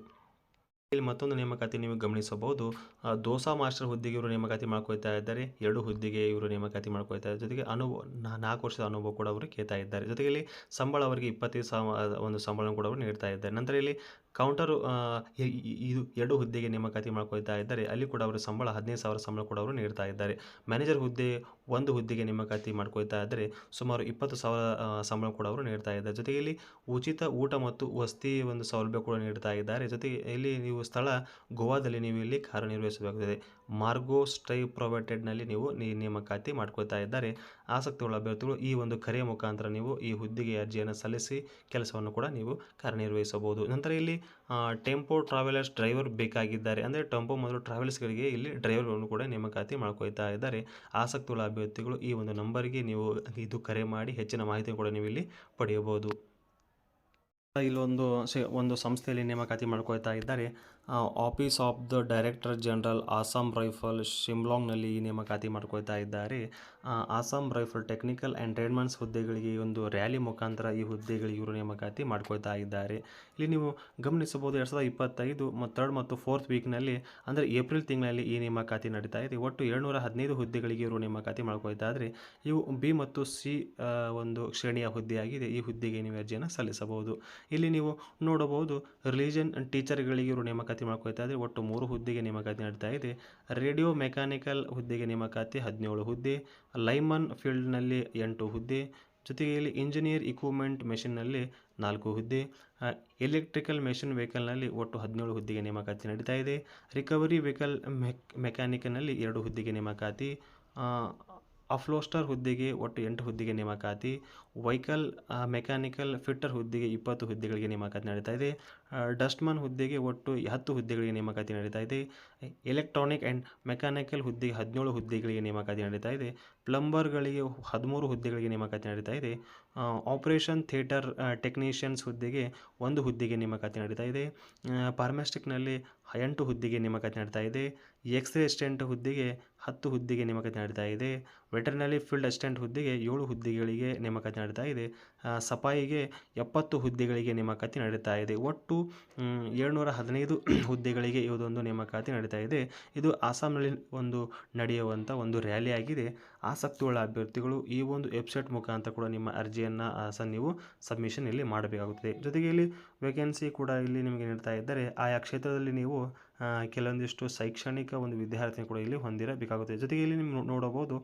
Speaker 1: ಇಲ್ಲಿ ಮತ್ತೊಂದು ನೇಮಕಾತಿ ನೀವು ಗಮನಿಸಬಹುದು. ದೋಸಾ ಮಾಸ್ಟರ್ ಹುದ್ದೆಗೆ ಇವರು ನೇಮಕಾತಿ ಮಾಡ್ಕೊಳ್ತಾ ಇದ್ದಾರೆ. 2 ಹುದ್ದೆಗೆ ಇವರು ನೇಮಕಾತಿ ಮಾಡ್ಕೊಳ್ತಾ ಇದ್ದಾರೆ. ಜೊತೆಗೆ 4 ವರ್ಷದ ಅನುಭವ ಕೂಡ ಅವರು ಕೇಳ್ತಾ ಇದ್ದಾರೆ. ಜೊತೆಗೆ ಇಲ್ಲಿ ಸಂಬಳ ಅವರಿಗೆ 25,000 ಒಂದು ಸಂಬಳ ಕೂಡ ಅವರು ನೀಡ್ತಾ ಇದ್ದಾರೆ. ನಂತರ ಇಲ್ಲಿ ಕೌಂಟರ್ ಇದು 2 ಹುದ್ದೆಗೆ ನೇಮಕಾತಿ ಮಾಡ್ಕೊಳ್ತಾ ಇದ್ದಾರೆ. ಅಲ್ಲಿ ಕೂಡ ಅವರು ಸಂಬಳ 15,000 ಸಂಬಳ ಕೂಡ ಅವರು ನೀಡ್ತಾ ಇದ್ದಾರೆ. ಮ್ಯಾನೇಜರ್ ಹುದ್ದೆ 1 ಹುದ್ದೆಗೆ ನೇಮಕಾತಿ ಮಾಡ್ಕೊಳ್ತಾ ಇದ್ದಾರೆ. ಸುಮಾರು 20,000 ಸಂಬಳ ಕೂಡ ಅವರು ನೀಡ್ತಾ ಇದ್ದಾರೆ. ಜೊತೆಗೆ ಇಲ್ಲಿ ಉಚಿತ ಊಟ ಮತ್ತು ವಸತಿ ಒಂದು ಸೌಲಭ್ಯ ಕೂಡ ನೀಡ್ತಾ ಇದ್ದಾರೆ. ಜೊತೆಗೆ ಇಲ್ಲಿ ನೀವು ಸ್ಥಳ ಗೋವಾದಲ್ಲಿ ನೀವು ಇಲ್ಲಿ ಕಾರ್ಯನಿರ್ವಹಿಸಬೇಕಾಗುತ್ತದೆ. ಮಾರ್ಗೋ ಸ್ಟೈ ಪ್ರೊವೈಡೆಡ್ನಲ್ಲಿ ನೀವು ನೇಮಕಾತಿ ಮಾಡ್ಕೊಳ್ತಾ ಇದ್ದಾರೆ. ಆಸಕ್ತಿಯುಳ್ಳ ಅಭ್ಯರ್ಥಿಗಳು ಈ ಒಂದು ಕರೆಯ ಮುಖಾಂತರ ನೀವು ಈ ಹುದ್ದೆಗೆ ಅರ್ಜಿಯನ್ನು ಸಲ್ಲಿಸಿ ಕೆಲಸವನ್ನು ಕೂಡ ನೀವು ಕಾರ್ಯನಿರ್ವಹಿಸಬಹುದು. ನಂತರ ಇಲ್ಲಿ ಟೆಂಪೋ ಟ್ರಾವೆಲರ್ಸ್ ಡ್ರೈವರ್ ಬೇಕಾಗಿದ್ದಾರೆ. ಅಂದರೆ ಟೆಂಪೋ ಮತ್ತು ಟ್ರಾವೆಲ್ಸ್ಗಳಿಗೆ ಇಲ್ಲಿ ಡ್ರೈವರ್ಗಳನ್ನು ಕೂಡ ನೇಮಕಾತಿ ಮಾಡ್ಕೊಳ್ತಾ ಇದ್ದಾರೆ. ಆಸಕ್ತಿಯುಳ್ಳ ಅಭ್ಯರ್ಥಿಗಳು ಈ ಒಂದು ನಂಬರ್ಗೆ ನೀವು ಇದು ಕರೆ ಮಾಡಿ ಹೆಚ್ಚಿನ ಮಾಹಿತಿ ಕೂಡ ನೀವು ಇಲ್ಲಿ ಪಡೆಯಬಹುದು. ಇಲ್ಲೊಂದು ಸಂಸ್ಥೆಯಲ್ಲಿ ನೇಮಕಾತಿ ಮಾಡ್ಕೊಳ್ತಾ ಇದ್ದಾರೆ. Office of the director general Assam rifle ಶಿಮ್ಲಾಂಗ್ನಲ್ಲಿ ಈ ನೇಮಕಾತಿ ಮಾಡ್ಕೊಳ್ತಾ ಇದ್ದಾರೆ. Assam rifle technical and tradesmen ಹುದ್ದೆಗಳಿಗೆ ಒಂದು ರ್ಯಾಲಿ ಮುಖಾಂತರ ಈ ಹುದ್ದೆಗಳಿಗೆ ಇವರು ನೇಮಕಾತಿ ಮಾಡ್ಕೊಳ್ತಾ ಇದ್ದಾರೆ. ಇಲ್ಲಿ ನೀವು ಗಮನಿಸಬಹುದು 2025 3rd ಮತ್ತು 4th ವೀಕ್ನಲ್ಲಿ ಅಂದರೆ ಏಪ್ರಿಲ್ ತಿಂಗಳಲ್ಲಿ ಈ ನೇಮಕಾತಿ ನಡೀತಾ ಇದೆ. ಒಟ್ಟು 715 ಹುದ್ದೆಗಳಿಗೆ ಇವರು ನೇಮಕಾತಿ ಮಾಡ್ಕೊಳ್ತಾ ಇದ್ದಾರೆ. ಇವು ಬಿ ಮತ್ತು ಸಿ ಒಂದು ಶ್ರೇಣಿಯ ಹುದ್ದೆಯಾಗಿದೆ. ಈ ಹುದ್ದೆಗೆ ನೀವು ಅರ್ಜಿಯನ್ನು ಸಲ್ಲಿಸಬಹುದು. ಇಲ್ಲಿ ನೀವು ನೋಡಬಹುದು ರಿಲಿಜನ್ ಟೀಚರ್ಗಳಿಗೆ ಇವರು ನೇಮಕಾತಿ ಮಾಡ್ಕೊಳ್ತಾ ಇದ್ದಾರೆ. ಒಟ್ಟು 3 ಹುದ್ದೆಗೆ ನೇಮಕಾತಿ ನಡೀತಾ ಇದೆ. ರೇಡಿಯೋ ಮೆಕ್ಯಾನಿಕಲ್ ಹುದ್ದೆಗೆ ನೇಮಕಾತಿ 17 ಹುದ್ದೆ, ಲೈಮನ್ ಫೀಲ್ಡ್ನಲ್ಲಿ 8 ಹುದ್ದೆ, ಜೊತೆಗೆ ಇಲ್ಲಿ ಇಂಜಿನಿಯರ್ ಇಕ್ವಿಪ್ಮೆಂಟ್ ಮೆಷಿನ್ನಲ್ಲಿ 4 ಹುದ್ದೆ, ಎಲೆಕ್ಟ್ರಿಕಲ್ ಮೆಷಿನ್ ವೆಹಿಕಲ್ನಲ್ಲಿ ಒಟ್ಟು 17 ಹುದ್ದೆಗೆ ನೇಮಕಾತಿ ನಡೀತಾ ಇದೆ. ರಿಕವರಿ ವೆಹಿಕಲ್ ಮೆಕ್ಯಾನಿಕ್ನಲ್ಲಿ 2 ಹುದ್ದೆಗೆ ನೇಮಕಾತಿ, ಅಫ್ಲೋಸ್ಟರ್ ಹುದ್ದೆಗೆ ಒಟ್ಟು 8 ಹುದ್ದೆಗೆ ನೇಮಕಾತಿ, ವೆಹಿಕಲ್ ಮೆಕ್ಯಾನಿಕಲ್ ಫಿಟ್ಟರ್ ಹುದ್ದೆಗೆ 20 ಹುದ್ದೆಗಳಿಗೆ ನೇಮಕಾತಿ ನಡೀತಾ ಇದೆ. ಡಸ್ಟ್ಮನ್ ಹುದ್ದೆಗೆ ಒಟ್ಟು 10 ಹುದ್ದೆಗಳಿಗೆ ನೇಮಕಾತಿ ನಡೀತಾ ಇದೆ. ಎಲೆಕ್ಟ್ರಾನಿಕ್ ಆ್ಯಂಡ್ ಮೆಕ್ಯಾನಿಕಲ್ ಹುದ್ದೆಗೆ 17 ಹುದ್ದೆಗಳಿಗೆ ನೇಮಕಾತಿ ನಡೀತಾ ಇದೆ. ಪ್ಲಂಬರ್ಗಳಿಗೆ 13 ಹುದ್ದೆಗಳಿಗೆ ನೇಮಕಾತಿ ನಡೀತಾ ಇದೆ. ಆಪರೇಷನ್ ಥಿಯೇಟರ್ ಟೆಕ್ನಿಷಿಯನ್ಸ್ ಹುದ್ದೆಗೆ 1 ಹುದ್ದೆಗೆ ನೇಮಕಾತಿ ನಡೀತಾ ಇದೆ. ಫಾರ್ಮಾಸ್ಟಿಕ್ನಲ್ಲಿ 8 ಹುದ್ದೆಗೆ ನೇಮಕಾತಿ ನಡೀತಾ ಇದೆ. ಎಕ್ಸ್ರೇ ಅಸಿಸ್ಟೆಂಟ್ ಹುದ್ದೆಗೆ 10 ಹುದ್ದೆಗೆ ನೇಮಕಾತಿ ನಡೀತಾ ಇದೆ. ವೆಟರ್ನರಿ ಫೀಲ್ಡ್ ಅಸಿಸ್ಟೆಂಟ್ ಹುದ್ದೆಗೆ 7 ಹುದ್ದೆಗಳಿಗೆ ನೇಮಕಾತಿ ನಡೀತಾ ಇದೆ. ಸಫಾಯಿಗೆ 70 ಹುದ್ದೆಗಳಿಗೆ ನೇಮಕಾತಿ ನಡೀತಾ ಇದೆ. ಒಟ್ಟು 715 ಹುದ್ದೆಗಳಿಗೆ ಇದೊಂದು ನೇಮಕಾತಿ ನಡೀತಾ ಇದೆ. ಇದು ಅಸ್ಸಾಂನಲ್ಲಿ ಒಂದು ನಡೆಯುವಂಥ ಒಂದು ರ್ಯಾಲಿ ಆಗಿದೆ. ಆಸಕ್ತಿಯುಳ್ಳ ಅಭ್ಯರ್ಥಿಗಳು ಈ ಒಂದು ವೆಬ್ಸೈಟ್ ಮುಖಾಂತರ ಕೂಡ ನಿಮ್ಮ ಅರ್ಜಿಯನ್ನು ನೀವು ಸಬ್ಮಿಷನ್ ಇಲ್ಲಿ ಮಾಡಬೇಕಾಗುತ್ತದೆ. ಜೊತೆಗೆ ಇಲ್ಲಿ ವೇಕೆನ್ಸಿ ಕೂಡ ಇಲ್ಲಿ ನಿಮಗೆ ನೀಡ್ತಾ ಇದ್ದಾರೆ. ಆಯಾ ಕ್ಷೇತ್ರದಲ್ಲಿ ನೀವು ಕೆಲವೊಂದಿಷ್ಟು ಶೈಕ್ಷಣಿಕ ಒಂದು ವಿದ್ಯಾರ್ಥಿ ಕೂಡ ಇಲ್ಲಿ ಹೊಂದಿರಬೇಕಾಗುತ್ತದೆ. ಜೊತೆಗೆ ಇಲ್ಲಿ ನೀವು ನೋಡಬಹುದು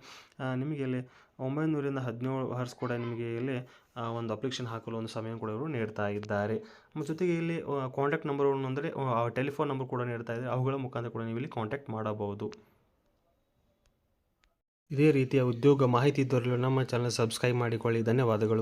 Speaker 1: ನಿಮಗೆ ಇಲ್ಲಿ 900ರಿಂದ 17 ಅವರ್ಸ್ ಕೂಡ ನಿಮಗೆ ಇಲ್ಲಿ ಒಂದು ಅಪ್ಲಿಕೇಶನ್ ಹಾಕಲು ಒಂದು ಸಮಯ ಕೂಡ ಇವರು ನೀಡ್ತಾ ಇದ್ದಾರೆ. ಜೊತೆಗೆ ಇಲ್ಲಿ ಕಾಂಟ್ಯಾಕ್ಟ್ ನಂಬರ್ಗಳನ್ನು ಅಂದರೆ ಟೆಲಿಫೋನ್ ನಂಬರ್ ಕೂಡ ನೀಡ್ತಾ ಇದ್ದಾರೆ. ಅವುಗಳ ಮುಖಾಂತರ ಕೂಡ ನೀವು ಇಲ್ಲಿ ಕಾಂಟ್ಯಾಕ್ಟ್ ಮಾಡಬಹುದು. ಇದೇ ರೀತಿಯ ಉದ್ಯೋಗ ಮಾಹಿತಿ ದೊರೆಯಲು ನಮ್ಮ ಚಾನಲ್ ಸಬ್ಸ್ಕ್ರೈಬ್ ಮಾಡಿಕೊಳ್ಳಿ. ಧನ್ಯವಾದಗಳು.